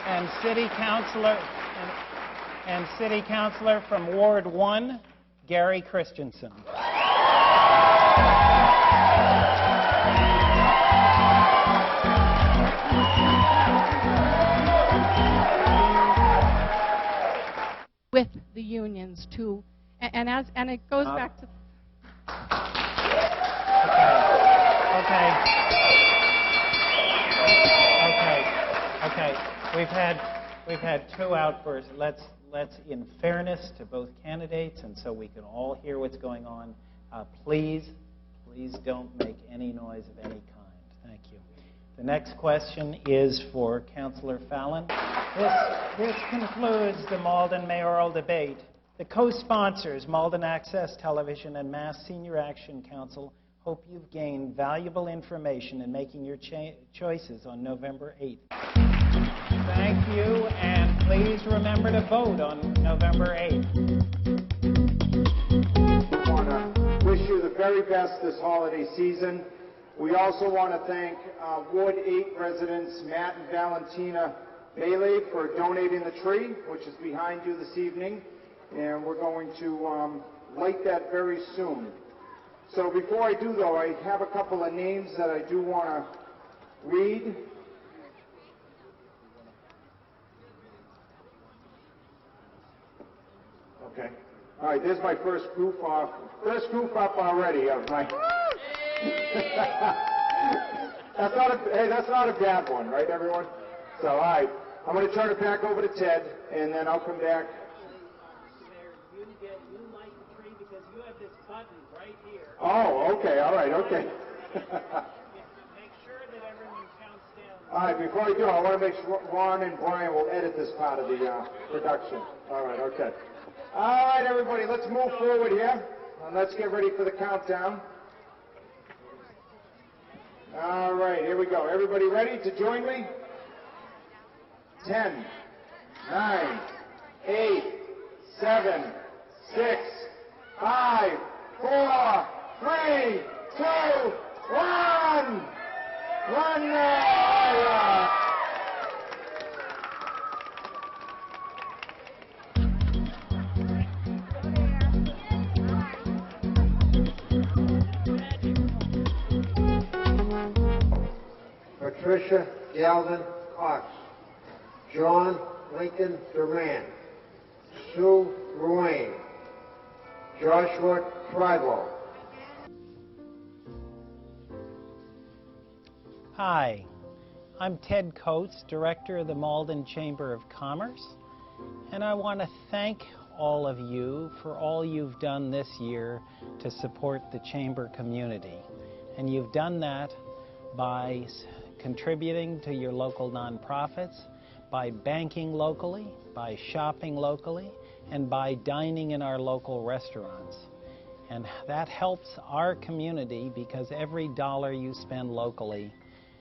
And City Councilor from Ward 1, Gary Christensen. With the unions too, and it goes back to. Okay. We've had two outbursts. Let's, in fairness to both candidates, and so we can all hear what's going on, please don't make any noise of any kind. Thank you. The next question is for Councilor Fallon. This concludes the Malden mayoral debate. The co-sponsors, Malden Access Television and Mass Senior Action Council, hope you've gained valuable information in making your choices on November 8th. Thank you, and please remember to vote on November 8th. We want to wish you the very best this holiday season. We also want to thank Ward 8 residents Matt and Valentina Bailey for donating the tree, which is behind you this evening, and we're going to light that very soon. So before I do, though, I have a couple of names that I do want to read. Okay. All right, there's my first goof off. First goof up already of my... That's not a bad one, right, everyone? So, all right, I'm going to turn it back over to Ted, and then I'll come back. You light the tree because you have this button right here. Oh, okay, all right, okay. Make sure that everyone counts down. All right, before I do, I want to make sure Ron and Brian will edit this part of the production. All right, okay. All right, everybody, let's move forward here, and let's get ready for the countdown. All right, here we go. Everybody ready to join me? 10, 9, 8, 7, 6, 5, 4, 3, 2, 1. Run now! Patricia Galvin Cox, John Lincoln Duran, Sue Ruane, Joshua Tribal. Hi, I'm Ted Coates, Director of the Malden Chamber of Commerce, and I want to thank all of you for all you've done this year to support the Chamber community. And you've done that by contributing to your local nonprofits, by banking locally, by shopping locally, and by dining in our local restaurants. And that helps our community because every dollar you spend locally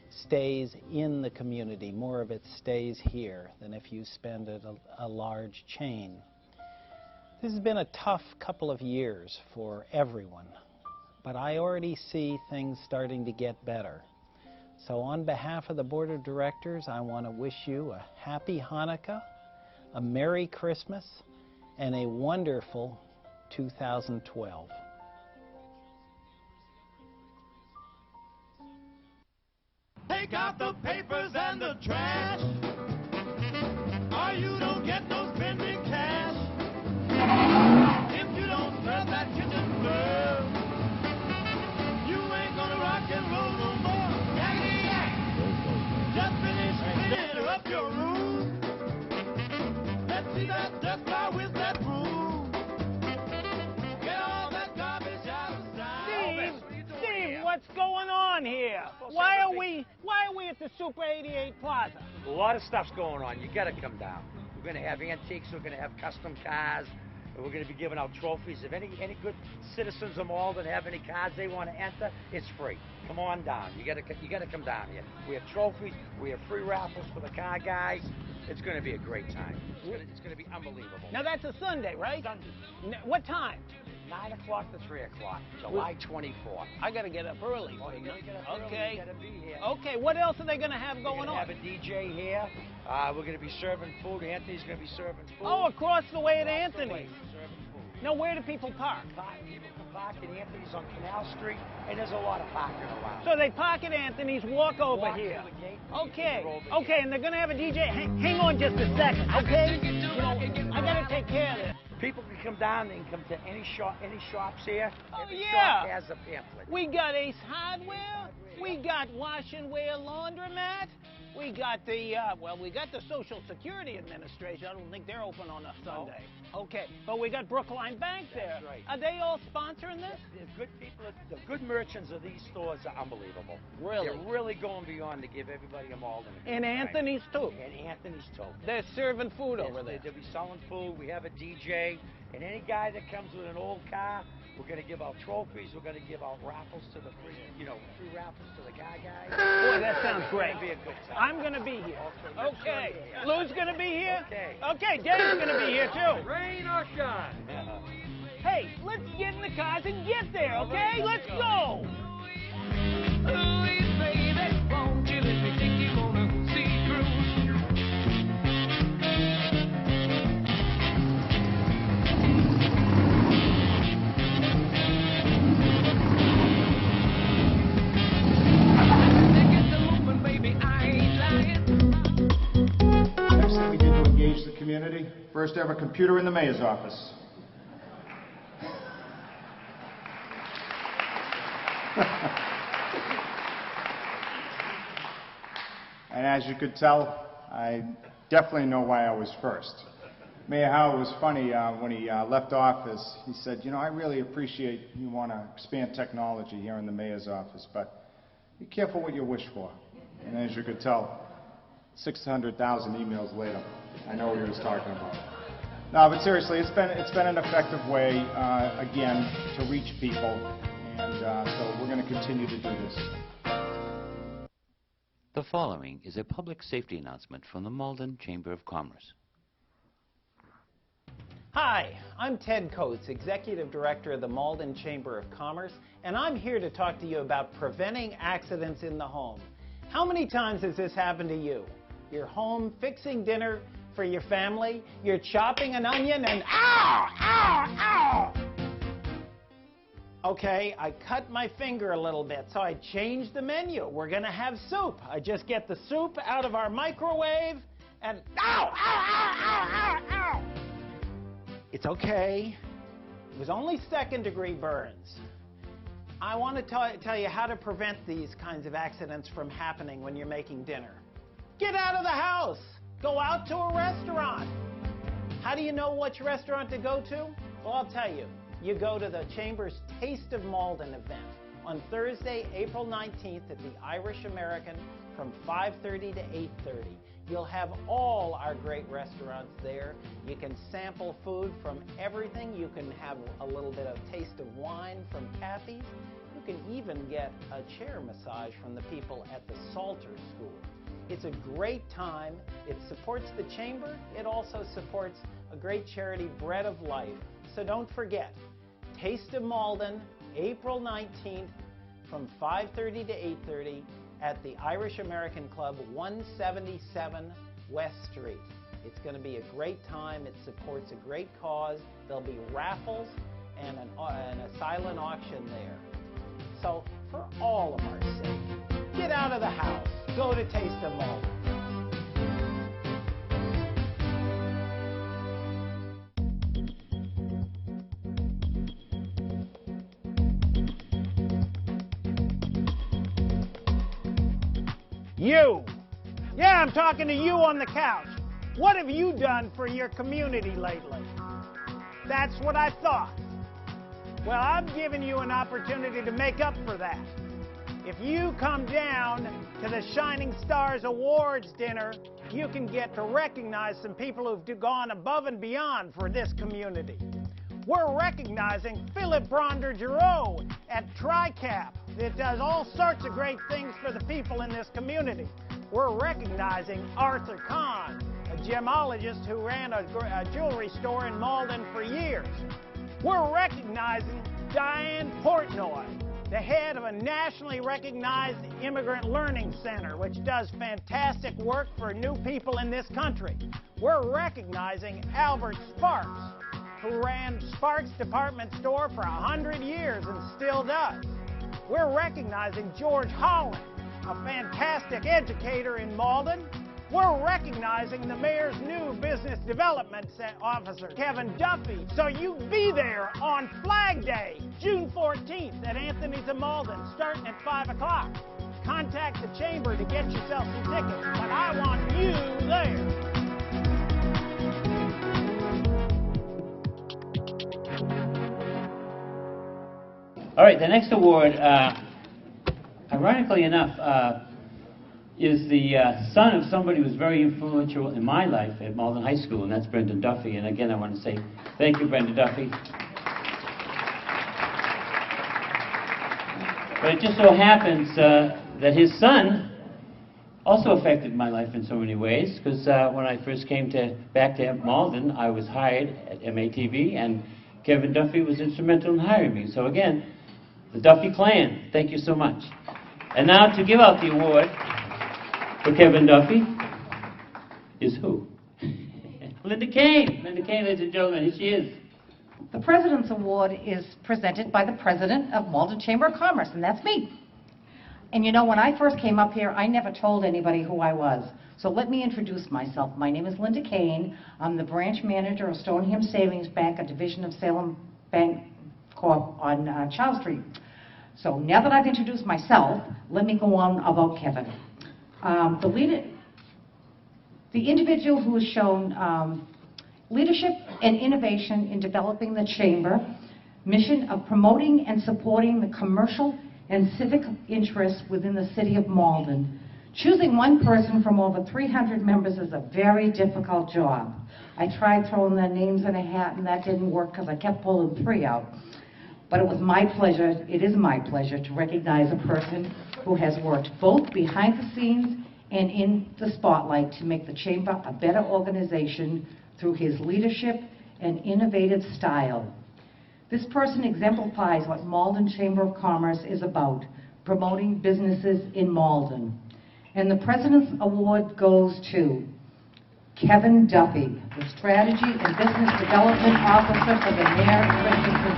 stays in the community. More of it stays here than if you spend at a large chain. This has been a tough couple of years for everyone, but I already see things starting to get better. So on behalf of the Board of Directors, I want to wish you a happy Hanukkah, a Merry Christmas, and a wonderful 2012. Take out the papers and the trash, or you don't get no spending cash. If you don't serve that kitchen glove, you ain't gonna rock and roll no more. Yakety yak! Just finish cleaning up your room. Let's see that dust fly with that broom. Get all that garbage out of sight. Steve, what's going on here? Why are we Why are we at the Super 88 Plaza? A lot of stuff's going on. You gotta come down. We're gonna have antiques, we're gonna have custom cars, and we're gonna be giving out trophies. If any good citizens of Malden have any cars they want to enter, it's free. Come on down. You gotta come down here. We have trophies, we have free raffles for the car guys. It's gonna be a great time. It's gonna be unbelievable. Now that's a Sunday, right? Sunday. What time? 9 o'clock to 3 o'clock, July 24th. I gotta get up early. Oh, you gotta get up early. Okay. You gotta be here. Okay, what else are they gonna have We're going gonna on? have a DJ here. We're gonna be serving food. Anthony's gonna be serving food. Oh, across the way at Across the Anthony's. way, serving food. Now, where do people park? People can park at Anthony's on Canal Street, and there's a lot of parking around. So they park at Anthony's, walk over Walk here. to the gate, Okay. over Okay, and they're gonna have a DJ. Hang on just a second, okay? You know, I gotta take care of this. People can come down. They can come to any shops here. Oh, Every yeah. shop has a pamphlet. We got Ace Hardware. We got Wash and Wear Laundromat. We got the, we got the Social Security Administration. I don't think they're open on a Sunday. Okay, but we got Brookline Bank there. That's right. Are they all sponsoring this? The good people, the good merchants of these stores are unbelievable. Really? They're really going beyond to give everybody a Malden. And Anthony's too. And Anthony's too. They're serving food over there. They'll be selling food. We have a DJ. And any guy that comes with an old car, we're going to give out trophies. We're going to give out raffles to the free raffles to the car guys. Boy, that sounds great. It's going to be a good time. I'm going to be here. Okay. Lou's going to be here? Okay. Okay, Dave's going to be here too. Rain or shine. Hey, let's get in the cars and get there, okay? Let's go. Next thing we did to engage the community, first ever computer in the mayor's office. And as you could tell, I definitely know why I was first. Mayor Howard was funny when he left office. He said, you know, I really appreciate you want to expand technology here in the mayor's office, but be careful what you wish for. And as you could tell, 600,000 emails later, I know what he was talking about. No, but seriously, it's been an effective way, again, to reach people, and so we're going to continue to do this. The following is a public safety announcement from the Malden Chamber of Commerce. Hi, I'm Ted Coates, Executive Director of the Malden Chamber of Commerce, and I'm here to talk to you about preventing accidents in the home. How many times has this happened to you? You're home fixing dinner for your family, you're chopping an onion and ow, ow, ow! Okay, I cut my finger a little bit, so I changed the menu. We're gonna have soup. I just get the soup out of our microwave and ow, ow, ow, ow, ow, ow! It's okay. It was only second-degree burns. I want to tell you how to prevent these kinds of accidents from happening when you're making dinner. Get out of the house. Go out to a restaurant. How do you know which restaurant to go to? Well, I'll tell you. You go to the Chamber's Taste of Malden event on Thursday, April 19th at the Irish American from 5:30 to 8:30. You'll have all our great restaurants there. You can sample food from everything. You can have a little bit of taste of wine from Kathy's. You can even get a chair massage from the people at the Salter School. It's a great time. It supports the Chamber. It also supports a great charity, Bread of Life. So don't forget, Taste of Malden, April 19th from 5:30 to 8:30 at the Irish American Club, 177 West Street. It's going to be a great time. It supports a great cause. There'll be raffles and a silent auction there. So for all of our sake, get out of the house. Go to Taste of Malden. You. Yeah, I'm talking to you on the couch. What have you done for your community lately? That's what I thought. Well, I'm giving you an opportunity to make up for that. If you come down to the Shining Stars Awards dinner, you can get to recognize some people who've gone above and beyond for this community. We're recognizing Philip Bronder-Giroux at TRICAP that does all sorts of great things for the people in this community. We're recognizing Arthur Kahn, a gemologist who ran a jewelry store in Malden for years. We're recognizing Diane Portnoy, the head of a nationally recognized immigrant learning center, which does fantastic work for new people in this country. We're recognizing Albert Sparks, who ran Sparks Department Store for 100 years and still does. We're recognizing George Holland, a fantastic educator in Malden. We're recognizing the mayor's new business development officer, Kevin Duffy. So you be there on Flag Day, June 14th at Anthony's in Malden, starting at 5 o'clock. Contact the chamber to get yourself some tickets, but I want you there. All right, the next award, ironically enough, is the son of somebody who was very influential in my life at Malden High School, and that's Brendan Duffy. And again, I want to say thank you, Brendan Duffy. But it just so happens that his son also affected my life in so many ways, because when I first came back to Malden, I was hired at MATV, and Kevin Duffy was instrumental in hiring me. So again, the Duffy clan, thank you so much. And now to give out the award for Kevin Duffy is who? Linda Kane. Linda Kane, ladies and gentlemen, here she is. The President's Award is presented by the President of Malden Chamber of Commerce, and that's me. And you know, when I first came up here, I never told anybody who I was. So let me introduce myself. My name is Linda Kane. I'm the branch manager of Stoneham Savings Bank, a division of Salem Bank Corp on Charles Street. So now that I've introduced myself, let me go on about Kevin. The individual who has shown leadership and innovation in developing the Chamber mission of promoting and supporting the commercial and civic interests within the city of Malden. Choosing one person from over 300 members is a very difficult job. I tried throwing their names in a hat and that didn't work because I kept pulling 3 out. But it was my pleasure, it is my pleasure to recognize a person who has worked both behind the scenes and in the spotlight to make the Chamber a better organization through his leadership and innovative style. This person exemplifies what Malden Chamber of Commerce is about, promoting businesses in Malden. And the President's Award goes to Kevin Duffy, the Strategy and Business Development Officer for the Mayor Christensen.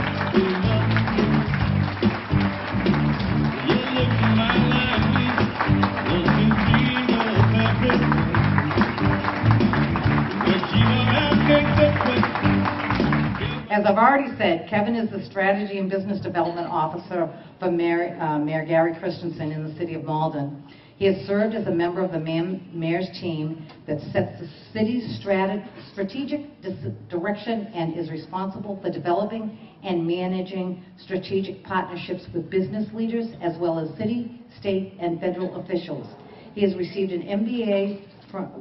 As I've already said, Kevin is the Strategy and Business Development Officer for Mayor Gary Christensen in the city of Malden. He has served as a member of the mayor's team that sets the city's strategic direction and is responsible for developing and managing strategic partnerships with business leaders as well as city, state, and federal officials. He has received an MBA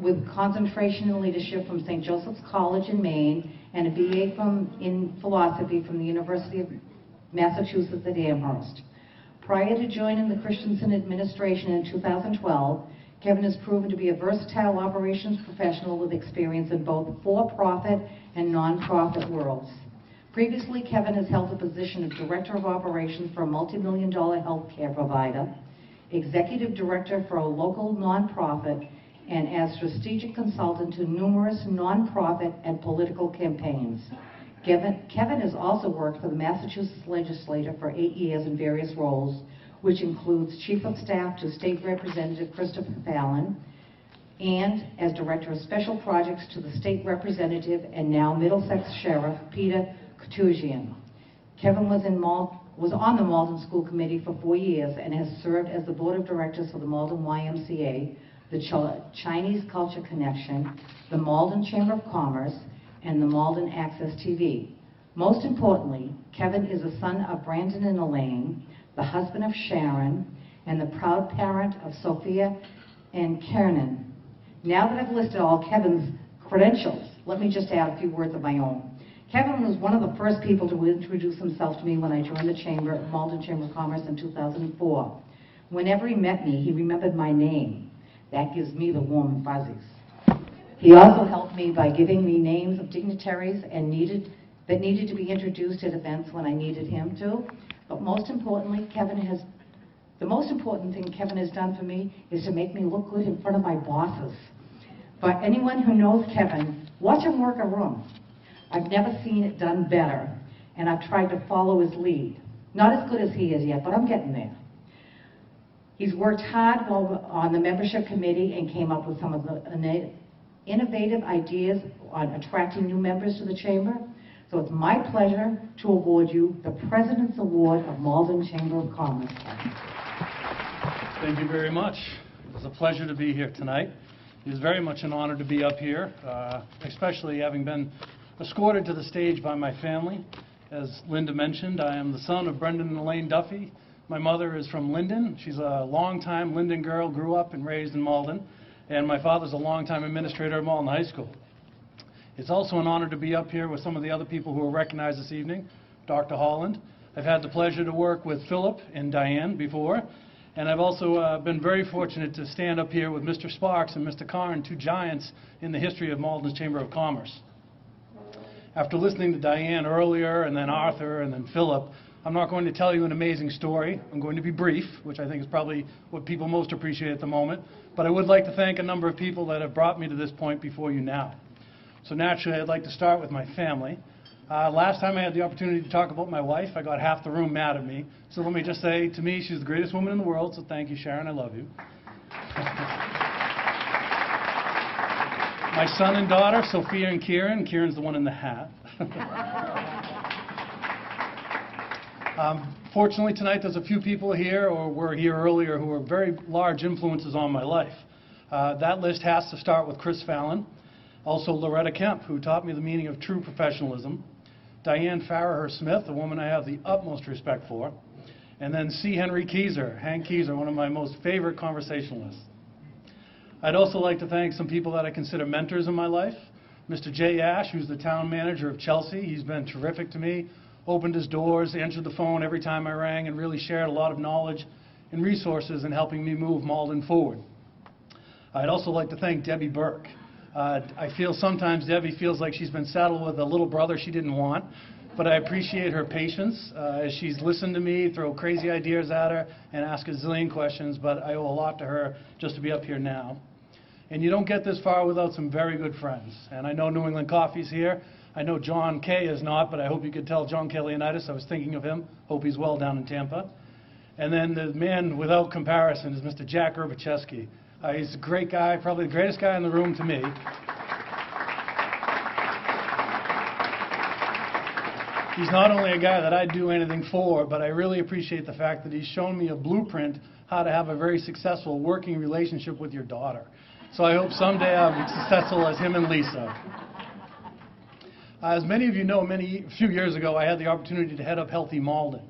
with concentration in leadership from St. Joseph's College in Maine and a BA in philosophy from the University of Massachusetts at Amherst. Prior to joining the Christensen administration in 2012, Kevin has proven to be a versatile operations professional with experience in both for-profit and non-profit worlds. Previously, Kevin has held the position of Director of Operations for a multi-million-dollar healthcare provider, Executive Director for a local non-profit, and as strategic consultant to numerous non-profit and political campaigns. Kevin has also worked for the Massachusetts legislature for 8 years in various roles, which includes Chief of Staff to State Representative Christopher Fallon, and as Director of Special Projects to the State Representative and now Middlesex Sheriff Peter Katusian. Kevin was on the Malden School Committee for 4 years and has served as the Board of Directors for the Malden YMCA, the Chinese Culture Connection, the Malden Chamber of Commerce, and the Malden Access TV. Most importantly, Kevin is a son of Brandon and Elaine, the husband of Sharon, and the proud parent of Sophia and Kiernan. Now that I've listed all Kevin's credentials, let me just add a few words of my own. Kevin was one of the first people to introduce himself to me when I joined the Malden Chamber of Commerce in 2004. Whenever he met me, he remembered my name. That gives me the warm and fuzzies. He also helped me by giving me names of dignitaries that needed to be introduced at events when I needed him to. But most importantly, the most important thing Kevin has done for me is to make me look good in front of my bosses. For anyone who knows Kevin, watch him work a room. I've never seen it done better, and I've tried to follow his lead. Not as good as he is yet, but I'm getting there. He's worked hard on the membership committee and came up with some of the innovative ideas on attracting new members to the Chamber. So it's my pleasure to award you the President's Award of Malden Chamber of Commerce. Thank you very much. It was a pleasure to be here tonight. It is very much an honor to be up here, especially having been escorted to the stage by my family. As Linda mentioned, I am the son of Brendan and Elaine Duffy. My mother is from Linden. She's a longtime Linden girl, grew up and raised in Malden. And my father's a longtime administrator at Malden High School. It's also an honor to be up here with some of the other people who are recognized this evening. Dr. Holland. I've had the pleasure to work with Philip and Diane before. And I've also been very fortunate to stand up here with Mr. Sparks and Mr. Karn, two giants in the history of Malden's Chamber of Commerce. After listening to Diane earlier, and then Arthur, and then Philip, I'm not going to tell you an amazing story. I'm going to be brief, which I think is probably what people most appreciate at the moment. But I would like to thank a number of people that have brought me to this point before you now. So naturally, I'd like to start with my family. Last time I had the opportunity to talk about my wife, I got half the room mad at me. So let me just say, to me, she's the greatest woman in the world, so thank you, Sharon, I love you. My son and daughter, Sophia and Kieran. Kieran's the one in the hat. Fortunately, tonight there's a few people here, or were here earlier, who are very large influences on my life. That list has to start with Chris Fallon. Also Loretta Kemp, who taught me the meaning of true professionalism. Diane Farraher-Smith, a woman I have the utmost respect for. And then C. Henry Keyser, Hank Keyser, one of my most favorite conversationalists. I'd also like to thank some people that I consider mentors in my life. Mr. Jay Ash, who's the town manager of Chelsea. He's been terrific to me, opened his doors, answered the phone every time I rang, and really shared a lot of knowledge and resources in helping me move Malden forward. I'd also like to thank Debbie Burke. I feel sometimes Debbie feels like she's been saddled with a little brother she didn't want, but I appreciate her patience as she's listened to me, throw crazy ideas at her, and ask a zillion questions, but I owe a lot to her just to be up here now. And you don't get this far without some very good friends. And I know New England Coffee's here. I know John Kay is not, but I hope you could tell John K. Leonidas I was thinking of him. Hope he's well down in Tampa. And then the man without comparison is Mr. Jack Urbacheski. He's a great guy, probably the greatest guy in the room to me. He's not only a guy that I'd do anything for, but I really appreciate the fact that he's shown me a blueprint how to have a very successful working relationship with your daughter. So I hope someday I'll be successful as him and Lisa. As many of you know, a few years ago, I had the opportunity to head up Healthy Malden,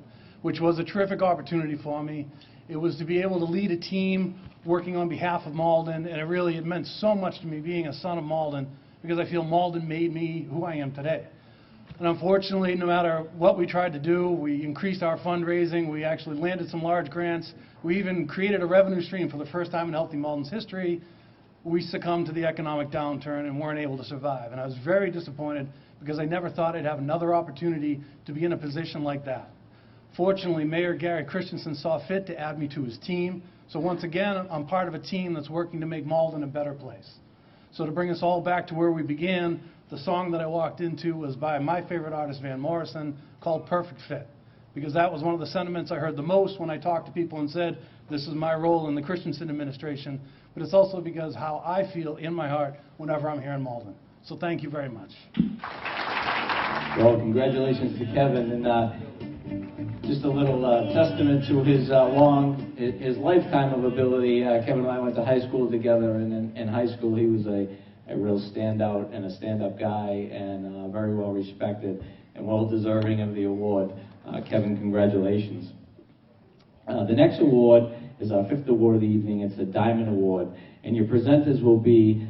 which was a terrific opportunity for me. It was to be able to lead a team working on behalf of Malden, and it meant so much to me being a son of Malden, because I feel Malden made me who I am today. And unfortunately, no matter what we tried to do, we increased our fundraising, we actually landed some large grants, we even created a revenue stream for the first time in Healthy Malden's history. We succumbed to the economic downturn and weren't able to survive. And I was very disappointed because I never thought I'd have another opportunity to be in a position like that. Fortunately, Mayor Gary Christensen saw fit to add me to his team. So once again, I'm part of a team that's working to make Malden a better place. So to bring us all back to where we began, the song that I walked into was by my favorite artist, Van Morrison, called Perfect Fit. Because that was one of the sentiments I heard the most when I talked to people and said, this is my role in the Christensen administration. But it's also because how I feel in my heart whenever I'm here in Malden. So thank you very much. Well, congratulations to Kevin, and just a little testament to his lifetime of ability. Kevin and I went to high school together, and in high school he was a real standout and a stand-up guy, and very well respected and well deserving of the award. Kevin, congratulations. The next award is our 5th award of the evening. It's the Diamond Award. And your presenters will be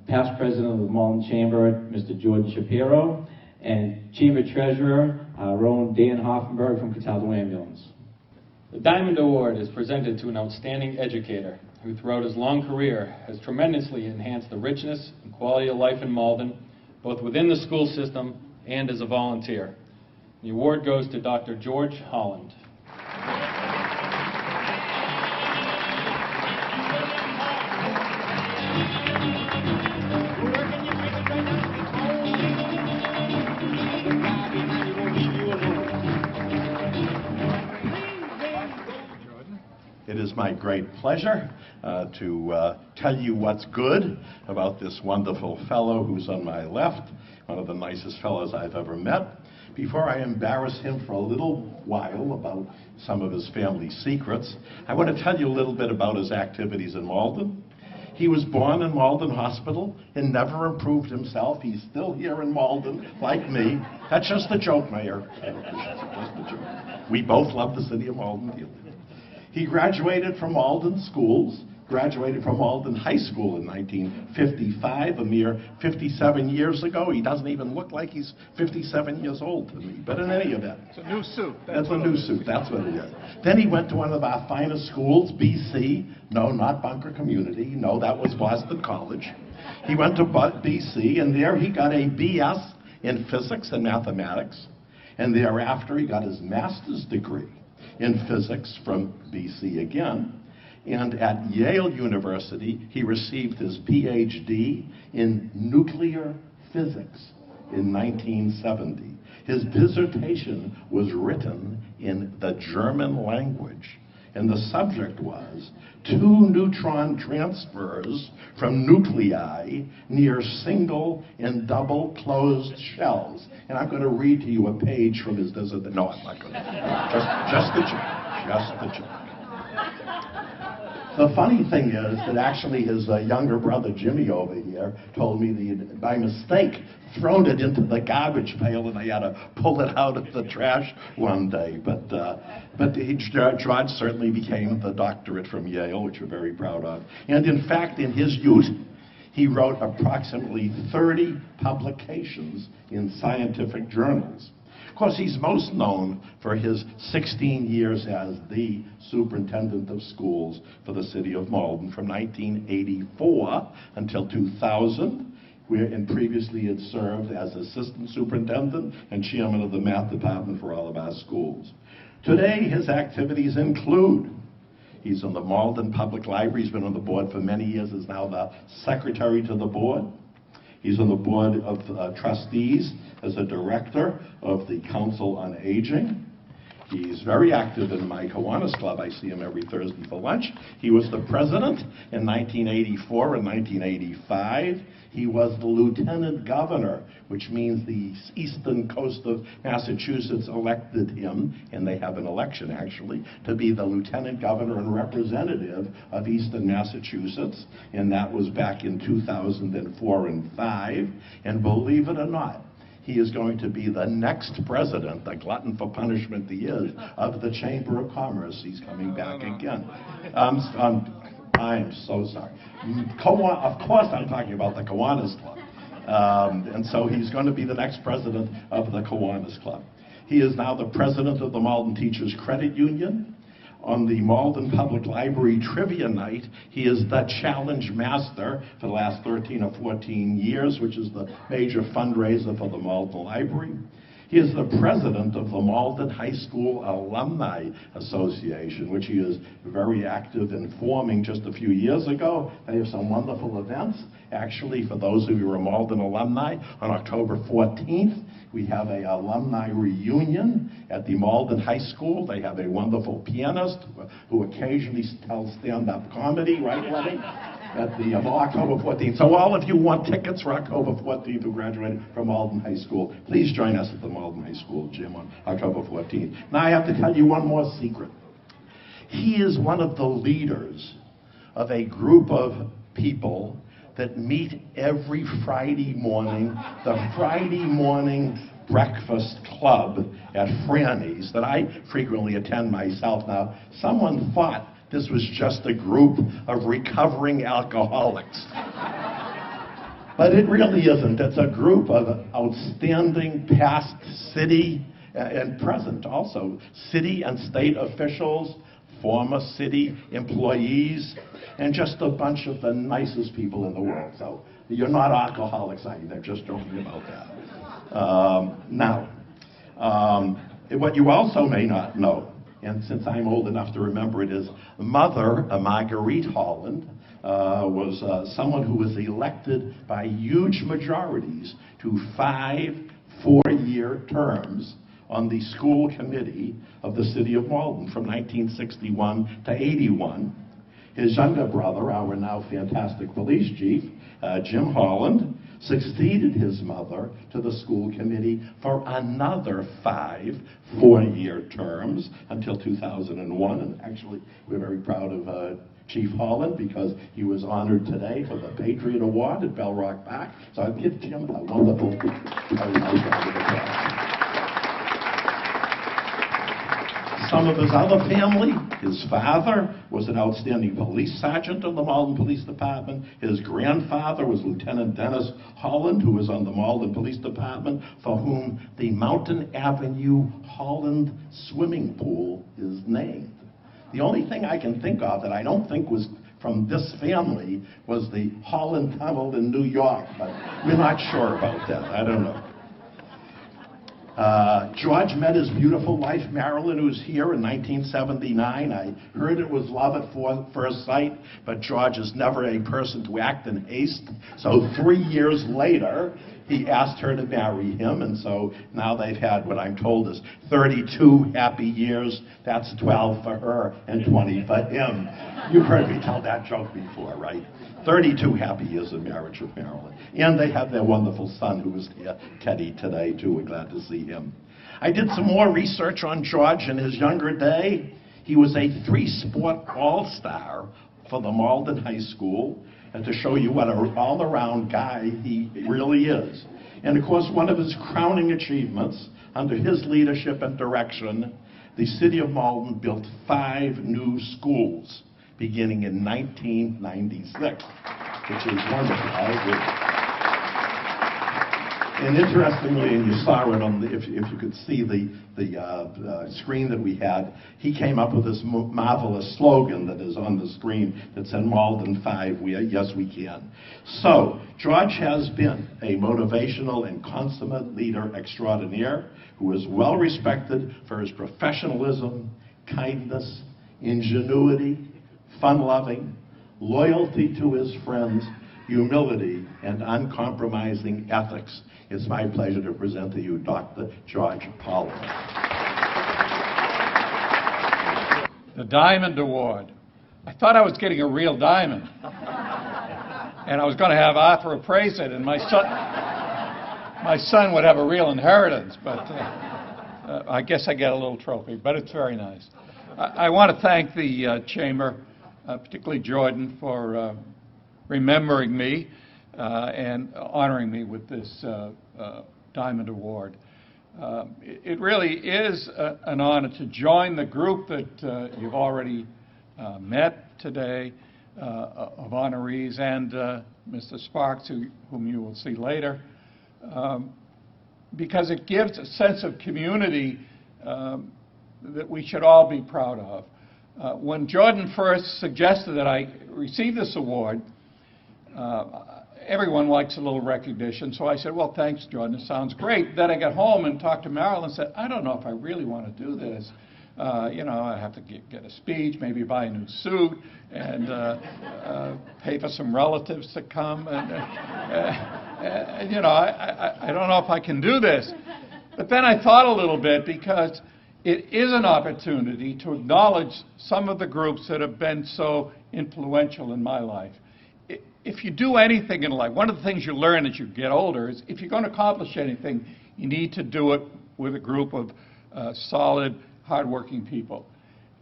past president of the Malden Chamber, Mr. Jordan Shapiro, and Chamber Treasurer, our own Dan Hoffenberg from Cataldo Ambulance. The Diamond Award is presented to an outstanding educator who throughout his long career has tremendously enhanced the richness and quality of life in Malden, both within the school system and as a volunteer. The award goes to Dr. George Holland. It is my great pleasure to tell you what's good about this wonderful fellow who's on my left, one of the nicest fellows I've ever met. Before I embarrass him for a little while about some of his family secrets, I want to tell you a little bit about his activities in Malden. He was born in Malden Hospital and never improved himself. He's still here in Malden, like me. That's just a joke, Mayor. Just a joke. We both love the city of Malden dearly. He graduated from Malden schools, graduated from Malden High School in 1955, a mere 57 years ago. He doesn't even look like he's 57 years old to me, but in any event. It's a new suit. That's a new suit, that's what it is. Then he went to one of our finest schools, BC. No, not Bunker Community. No, that was Boston College. He went to BC, and there he got a BS in physics and mathematics, and thereafter he got his master's degree in physics from BC again. And at Yale University, he received his PhD in nuclear physics in 1970. His dissertation was written in the German language, and the subject was 2 neutron transfers from nuclei near single and double closed shells. And I'm going to read to you a page from his dissertation. No, I'm not going to. Just the joke. Just the joke. The funny thing is that actually his younger brother Jimmy over here told me that he had, by mistake, thrown it into the garbage pail and I had to pull it out of the trash one day. But George certainly became the doctorate from Yale, which we're very proud of. And in fact, in his youth, he wrote approximately 30 publications in scientific journals. Of course, he's most known for his 16 years as the superintendent of schools for the city of Malden from 1984 until 2000. And previously had served as assistant superintendent and chairman of the math department for all of our schools. Today, his activities include: he's on the Malden Public Library. He's been on the board for many years, is now the secretary to the board. He's on the board of trustees as a director of the Council on Aging. He's very active in my Kiwanis Club. I see him every Thursday for lunch. He was the president in 1984 and 1985. He was the lieutenant governor, which means the eastern coast of Massachusetts elected him, and they have an election actually, to be the lieutenant governor and representative of eastern Massachusetts, and that was back in 2004 and 5. And believe it or not, he is going to be the next president, the glutton for punishment he is, of the Chamber of Commerce. He's coming back again. I am so sorry. Of course I'm talking about the Kiwanis Club. And so he's going to be the next president of the Kiwanis Club. He is now the president of the Malden Teachers Credit Union. On the Malden Public Library Trivia Night, he is the challenge master for the last 13 or 14 years, which is the major fundraiser for the Malden Library. He is the president of the Malden High School Alumni Association, which he is very active in forming just a few years ago. They have some wonderful events. Actually, for those of you who are Malden alumni, on October 14th, we have an alumni reunion at the Malden High School. They have a wonderful pianist who occasionally tells stand-up comedy, right, Lenny? At the October 14th. So all of you want tickets for October 14th who graduated from Malden High School, please join us at the Malden High School gym on October 14th. Now I have to tell you one more secret. He is one of the leaders of a group of people that meet every Friday morning, the Friday morning breakfast club at Franny's that I frequently attend myself. Now, someone thought This was just a group of recovering alcoholics. But it really isn't. It's a group of outstanding past city and present also, city and state officials, former city employees, and just a bunch of the nicest people in the world. So you're not alcoholics either, just joking about that. What you also may not know, and since I'm old enough to remember it, is Mother Marguerite Holland was someone who was elected by huge majorities to 5 four-year terms on the school committee of the city of Malden from 1961 to 81. His younger brother, our now fantastic police chief, Jim Holland, succeeded his mother to the school committee for another 5 four-year terms until 2001. And actually, we're very proud of Chief Holland because he was honored today for the Patriot Award at Bell Rock Park. So I'll give Jim a wonderful round of applause. Some of his other family, his father was an outstanding police sergeant in the Malden Police Department. His grandfather was Lieutenant Dennis Holland, who was on the Malden Police Department, for whom the Mountain Avenue Holland swimming pool is named. The only thing I can think of that I don't think was from this family was the Holland Tunnel in New York, but we're not sure about that. I don't know. George met his beautiful wife, Marilyn, who's here in 1979. I heard it was love at first sight, but George is never a person to act in haste. So 3 years later, he asked her to marry him, and so now they've had what I'm told is 32 happy years. That's 12 for her and 20 for him. You've heard me tell that joke before, right? 32 happy years of marriage with Marilyn. And they have their wonderful son who was here, Teddy, today, too. We're glad to see him. I did some more research on George in his younger day. He was a 3-sport all-star for the Malden High School, and to show you what an all-around guy he really is. And of course, one of his crowning achievements, under his leadership and direction, the city of Malden built 5 new schools, beginning in 1996, which is wonderful. I agree. And interestingly, and you saw it on the, if you could see the screen that we had, he came up with this marvelous slogan that is on the screen that said, Malden 5, yes we can. So, George has been a motivational and consummate leader extraordinaire who is well respected for his professionalism, kindness, ingenuity, fun-loving, loyalty to his friends, humility, and uncompromising ethics. It's my pleasure to present to you Dr. George Pollard. The Diamond Award. I thought I was getting a real diamond. And I was going to have Arthur appraise it, and my son would have a real inheritance, but I guess I get a little trophy, but it's very nice. I want to thank the Chamber, particularly Jordan, for remembering me and honoring me with this Diamond Award. It really is an honor to join the group that you've already met today of honorees, and Mr. Sparks, whom you will see later, because it gives a sense of community that we should all be proud of. When Jordan first suggested that I receive this award, everyone likes a little recognition, so I said, well, thanks, Jordan, it sounds great. Then I got home and talked to Marilyn and said, I don't know if I really want to do this. You know, I have to get a speech, maybe buy a new suit, and pay for some relatives to come. And you know, I don't know if I can do this. But then I thought a little bit, because it is an opportunity to acknowledge some of the groups that have been so influential in my life. If you do anything in life, one of the things you learn as you get older is if you're going to accomplish anything, you need to do it with a group of solid, hardworking people.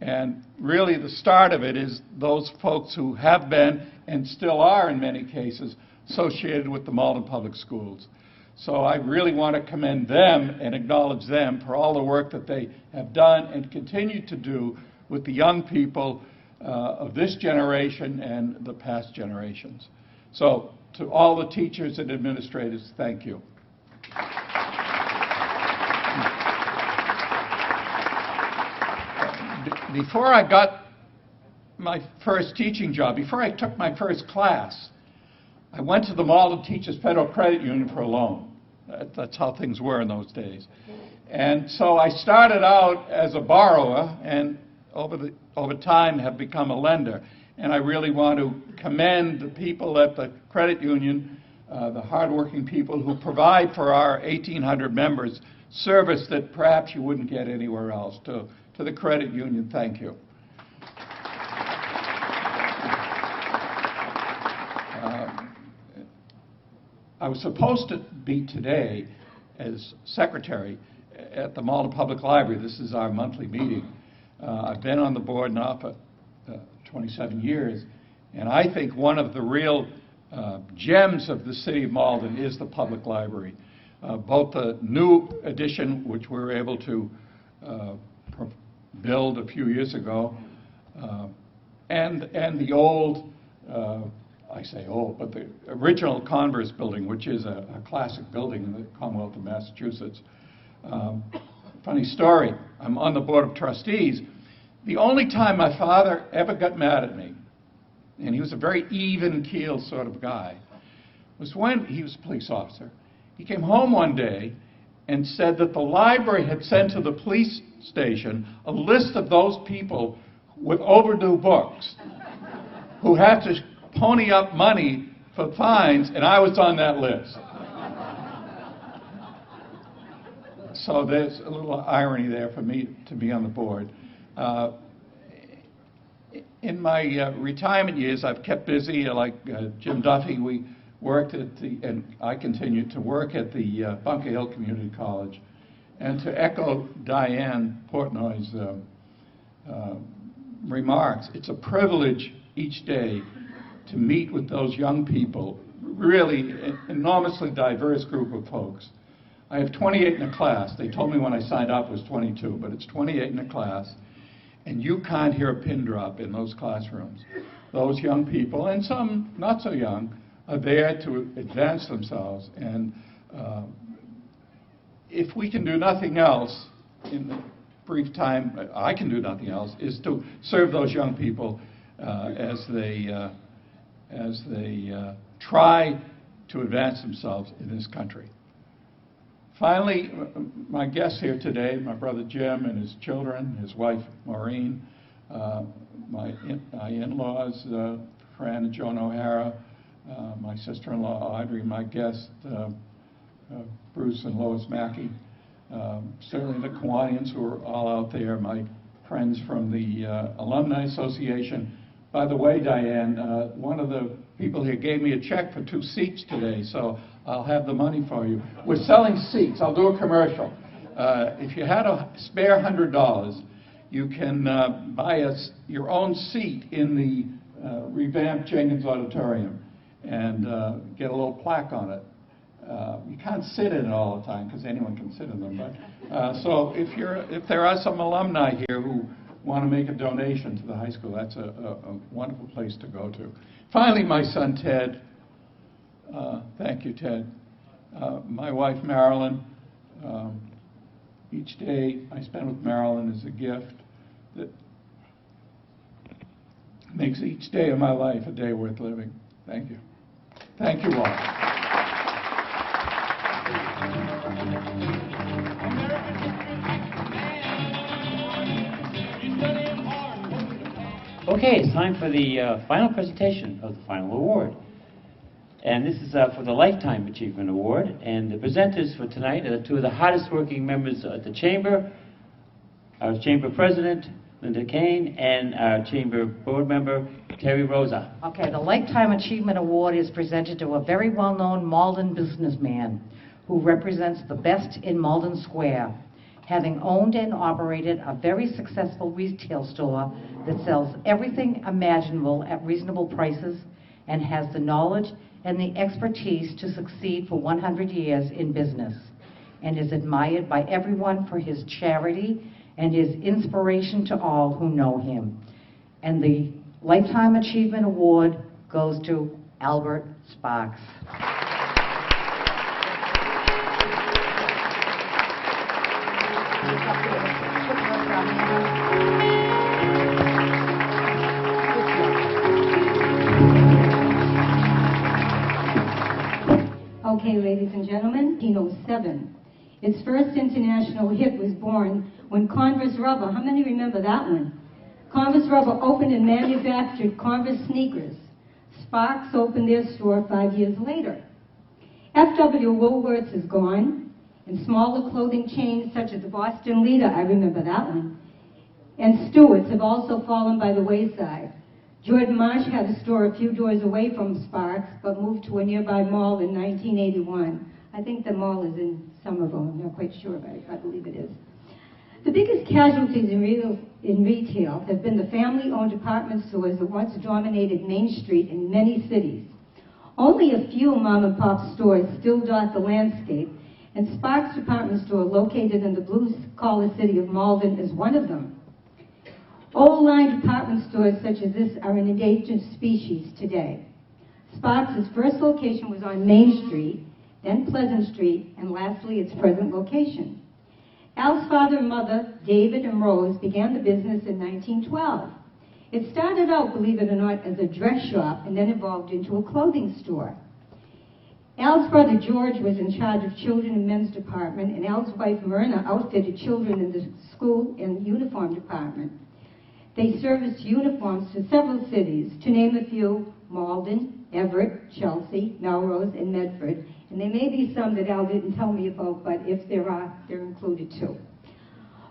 And really the start of it is those folks who have been and still are in many cases associated with the Malden Public Schools. So I really want to commend them and acknowledge them for all the work that they have done and continue to do with the young people of this generation and the past generations. So to all the teachers and administrators, thank you. Before I got my first teaching job, before I took my first class, I went to the Malden Teachers Federal Credit Union for a loan. That's how things were in those days. And so I started out as a borrower and over time have become a lender. And I really want to commend the people at the credit union, the hardworking people who provide for our 1,800 members service that perhaps you wouldn't get anywhere else. To the credit union, thank you. I was supposed to be today as secretary at the Malden Public Library. This is our monthly meeting. I've been on the board now for 27 years, and I think one of the real gems of the city of Malden is the public library. Both the new addition, which we were able to build a few years ago, and the old, I say old, but the original Converse building, which is a classic building in the Commonwealth of Massachusetts. Funny story, I'm on the board of trustees. The only time my father ever got mad at me, and he was a very even-keeled sort of guy, was when he was a police officer. He came home one day and said that the library had sent to the police station a list of those people with overdue books who had to pony up money for fines, and I was on that list. So there's a little irony there for me to be on the board. In my retirement years, I've kept busy. Like Jim Duffy, we worked at and I continue to work at the Bunker Hill Community College. And to echo Diane Portnoy's remarks, it's a privilege each day to meet with those young people, really an enormously diverse group of folks. I have 28 in a class. They told me when I signed up it was 22, but it's 28 in a class. And you can't hear a pin drop in those classrooms. Those young people, and some not so young, are there to advance themselves. And if we can do nothing else, in the brief time I can do nothing else, is to serve those young people as they try to advance themselves in this country. Finally, my guests here today, my brother Jim and his children, his wife Maureen, my in-laws, Fran and Joan O'Hara, my sister-in-law Audrey, my guest Bruce and Lois Mackey, certainly the Kiwanians who are all out there, my friends from the Alumni Association. By the way, Diane, one of the people here gave me a check for 2 seats today, so I'll have the money for you. We're selling seats. I'll do a commercial. If you had a spare $100, you can buy your own seat in the revamped Jenkins Auditorium and get a little plaque on it. You can't sit in it all the time because anyone can sit in them. But so if there are some alumni here who want to make a donation to the high school, that's a wonderful place to go to. Finally, my son Ted. Thank you, Ted. My wife Marilyn. Each day I spend with Marilyn is a gift that makes each day of my life a day worth living. Thank you. Thank you all. Okay, it's time for the final presentation of the final award. And this is for the Lifetime Achievement Award. And the presenters for tonight are 2 of the hardest working members at the Chamber, our Chamber President, Linda Kane, and our Chamber Board Member, Terry Rosa. Okay, the Lifetime Achievement Award is presented to a very well-known Malden businessman who represents the best in Malden Square, having owned and operated a very successful retail store that sells everything imaginable at reasonable prices and has the knowledge and the expertise to succeed for 100 years in business, and is admired by everyone for his charity and his inspiration to all who know him. And the Lifetime Achievement Award goes to Albert Sparks. Okay, ladies and gentlemen, 1907. Its first international hit was born when Converse Rubber, how many remember that one? Converse Rubber opened and manufactured Converse sneakers. Sparks opened their store 5 years later. F.W. Woolworths is gone, and smaller clothing chains such as the Boston Leader, I remember that one, and Stewart's have also fallen by the wayside. Jordan Marsh had a store a few doors away from Sparks, but moved to a nearby mall in 1981. I think the mall is in Somerville. I'm not quite sure, but I believe it is. The biggest casualties in retail have been the family-owned department stores that once dominated Main Street in many cities. Only a few mom-and-pop stores still dot the landscape, and Sparks department store, located in the blue-collar city of Malden, is one of them. Old-line department stores such as this are an endangered species today. Sparks' first location was on Main Street, then Pleasant Street, and lastly its present location. Al's father and mother, David and Rose, began the business in 1912. It started out, believe it or not, as a dress shop and then evolved into a clothing store. Al's brother George was in charge of children and men's department, and Al's wife Myrna outfitted children in the school and uniform department. They serviced uniforms to several cities, to name a few: Malden, Everett, Chelsea, Melrose, and Medford. And there may be some that Al didn't tell me about, but if there are, they're included too.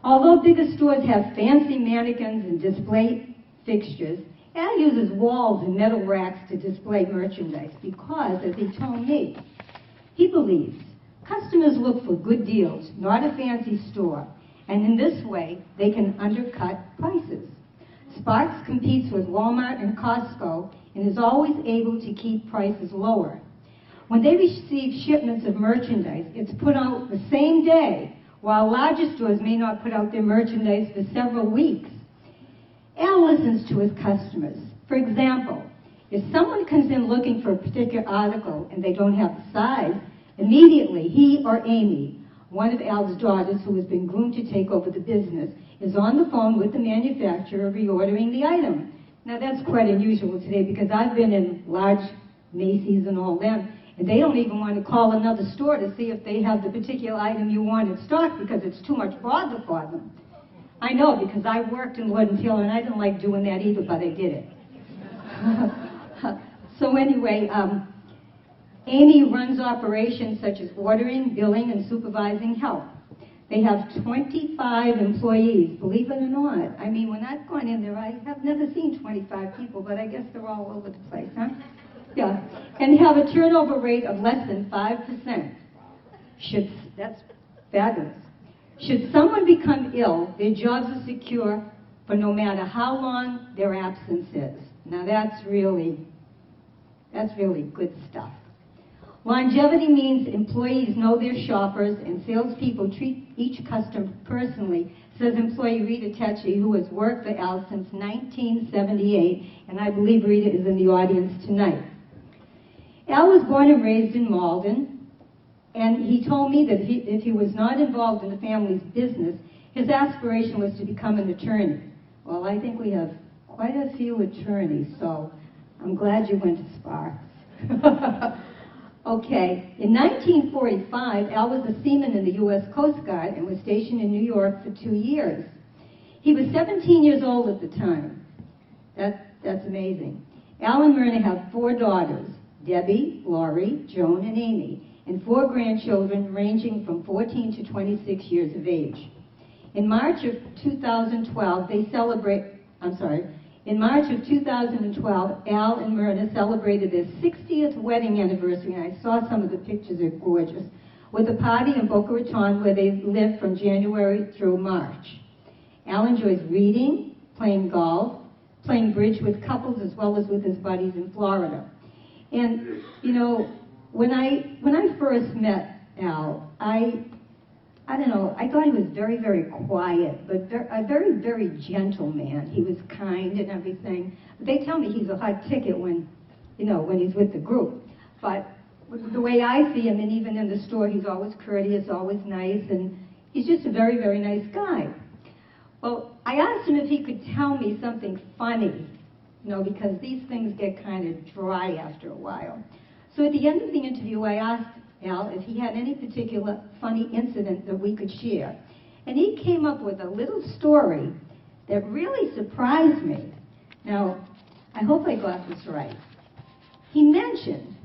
Although bigger stores have fancy mannequins and display fixtures, Al uses walls and metal racks to display merchandise because, as he told me, he believes customers look for good deals, not a fancy store, and in this way they can undercut prices. Sparks competes with Walmart and Costco and is always able to keep prices lower. When they receive shipments of merchandise, it's put out the same day, while larger stores may not put out their merchandise for several weeks. Al listens to his customers. For example, if someone comes in looking for a particular article and they don't have the size, immediately he or Amy, one of Al's daughters who has been groomed to take over the business, is on the phone with the manufacturer reordering the item. Now that's quite unusual today because I've been in large Macy's and all them, and they don't even want to call another store to see if they have the particular item you want in stock because it's too much bother for them. I know because I worked in Lord & Taylor and I didn't like doing that either, but I did it. So anyway, Amy runs operations such as ordering, billing, and supervising help. They have 25 employees, believe it or not. I mean, when I've gone in there, I have never seen 25 people, but I guess they're all over the place, huh? Yeah, and have a turnover rate of less than 5%. That's fabulous. Should someone become ill, their jobs are secure for no matter how long their absence is. Now that's really good stuff. Longevity means employees know their shoppers and salespeople treat each customer personally, says employee Rita Tecci, who has worked for Al since 1978, and I believe Rita is in the audience tonight. Al was born and raised in Malden, and he told me that if he was not involved in the family's business, his aspiration was to become an attorney. Well, I think we have quite a few attorneys, so I'm glad you went to Sparks. Okay, in 1945, Al was a seaman in the U.S. Coast Guard and was stationed in New York for 2 years. He was 17 years old at the time. That's amazing. Al and Myrna have 4 daughters, Debbie, Laurie, Joan, and Amy, and 4 grandchildren ranging from 14 to 26 years of age. In March of 2012, in March of 2012, Al and Myrna celebrated their 60th wedding anniversary, and I saw some of the pictures, they're gorgeous, with a party in Boca Raton where they lived from January through March. Al enjoys reading, playing golf, playing bridge with couples as well as with his buddies in Florida. And, you know, when I first met Al, I I don't know, I thought he was very, very quiet, but a very, very gentle man. He was kind and everything. But they tell me he's a hot ticket when, you know, when he's with the group. But the way I see him, and even in the store, he's always courteous, always nice, and he's just a very, very nice guy. Well, I asked him if he could tell me something funny, you know, because these things get kind of dry after a while. So at the end of the interview, I asked Al if he had any particular funny incident that we could share. And he came up with a little story that really surprised me. Now, I hope I got this right. He mentioned,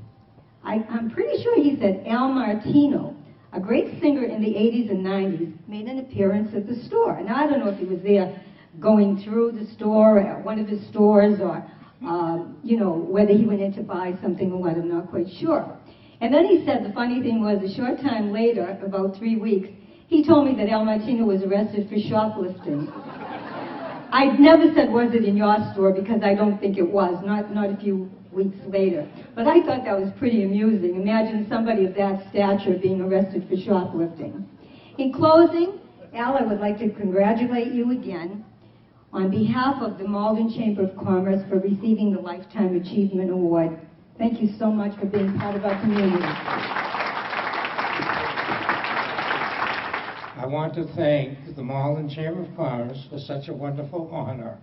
I'm pretty sure he said Al Martino, a great singer in the 80s and 90s, made an appearance at the store. Now, I don't know if he was there going through the store, at one of his stores, or, you know, whether he went in to buy something or what, I'm not quite sure. And then he said the funny thing was, a short time later, about 3 weeks, he told me that Al Martino was arrested for shoplifting. I never said, was it in your store, because I don't think it was, not a few weeks later. But I thought that was pretty amusing. Imagine somebody of that stature being arrested for shoplifting. In closing, Al, I would like to congratulate you again on behalf of the Malden Chamber of Commerce for receiving the Lifetime Achievement Award. Thank you so much for being part of our community. I want to thank the Malden Chamber of Commerce for such a wonderful honor.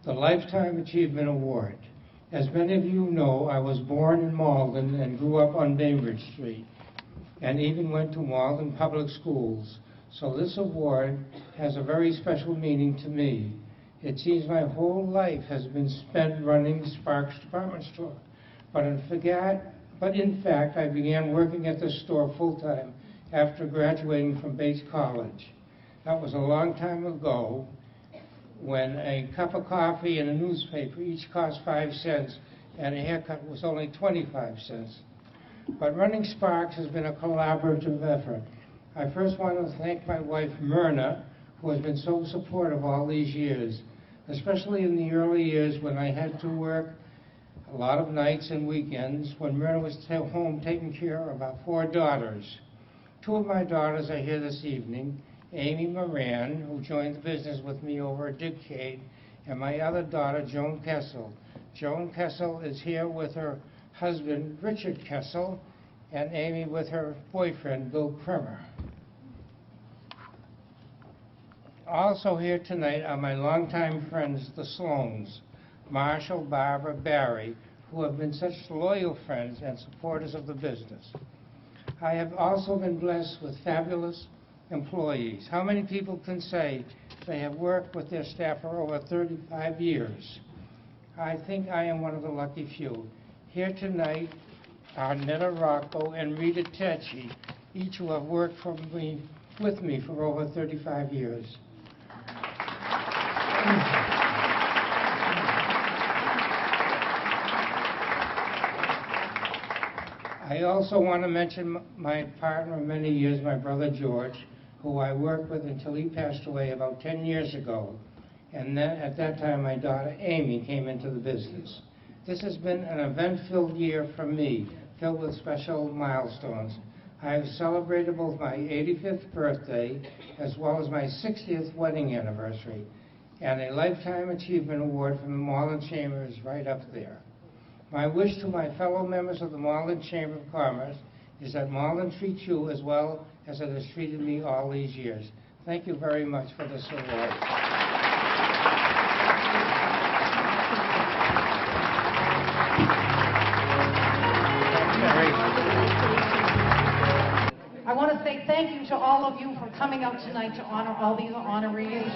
The Lifetime Achievement Award. As many of you know, I was born in Malden and grew up on Bainbridge Street, and even went to Malden Public Schools. So this award has a very special meaning to me. It seems my whole life has been spent running Sparks department store. But in fact, I began working at the store full-time after graduating from Bates College. That was a long time ago, when a cup of coffee and a newspaper each cost 5 cents and a haircut was only 25 cents. But running Sparks has been a collaborative effort. I first want to thank my wife, Myrna, who has been so supportive all these years, especially in the early years when I had to work a lot of nights and weekends, when Myrna was home taking care of our 4 daughters. 2 of my daughters are here this evening, Amy Moran, who joined the business with me over a decade, and my other daughter, Joan Kessel. Joan Kessel is here with her husband, Richard Kessel, and Amy with her boyfriend, Bill Primer. Also here tonight are my longtime friends, the Sloans, Marshall, Barbara, Barry, who have been such loyal friends and supporters of the business. I have also been blessed with fabulous employees. How many people can say they have worked with their staff for over 35 years? I think I am one of the lucky few. Here tonight are Netta Rocco and Rita Tecci, each who have worked with me for over 35 years. I also want to mention my partner of many years, my brother George, who I worked with until he passed away about 10 years ago. And then at that time, my daughter Amy came into the business. This has been an event-filled year for me, filled with special milestones. I have celebrated both my 85th birthday as well as my 60th wedding anniversary. And a Lifetime Achievement Award from the Malden Chamber is right up there. My wish to my fellow members of the Malden Chamber of Commerce is that Malden treats you as well as it has treated me all these years. Thank you very much for this award. I want to say thank you to all of you for coming out tonight to honor all these honorees.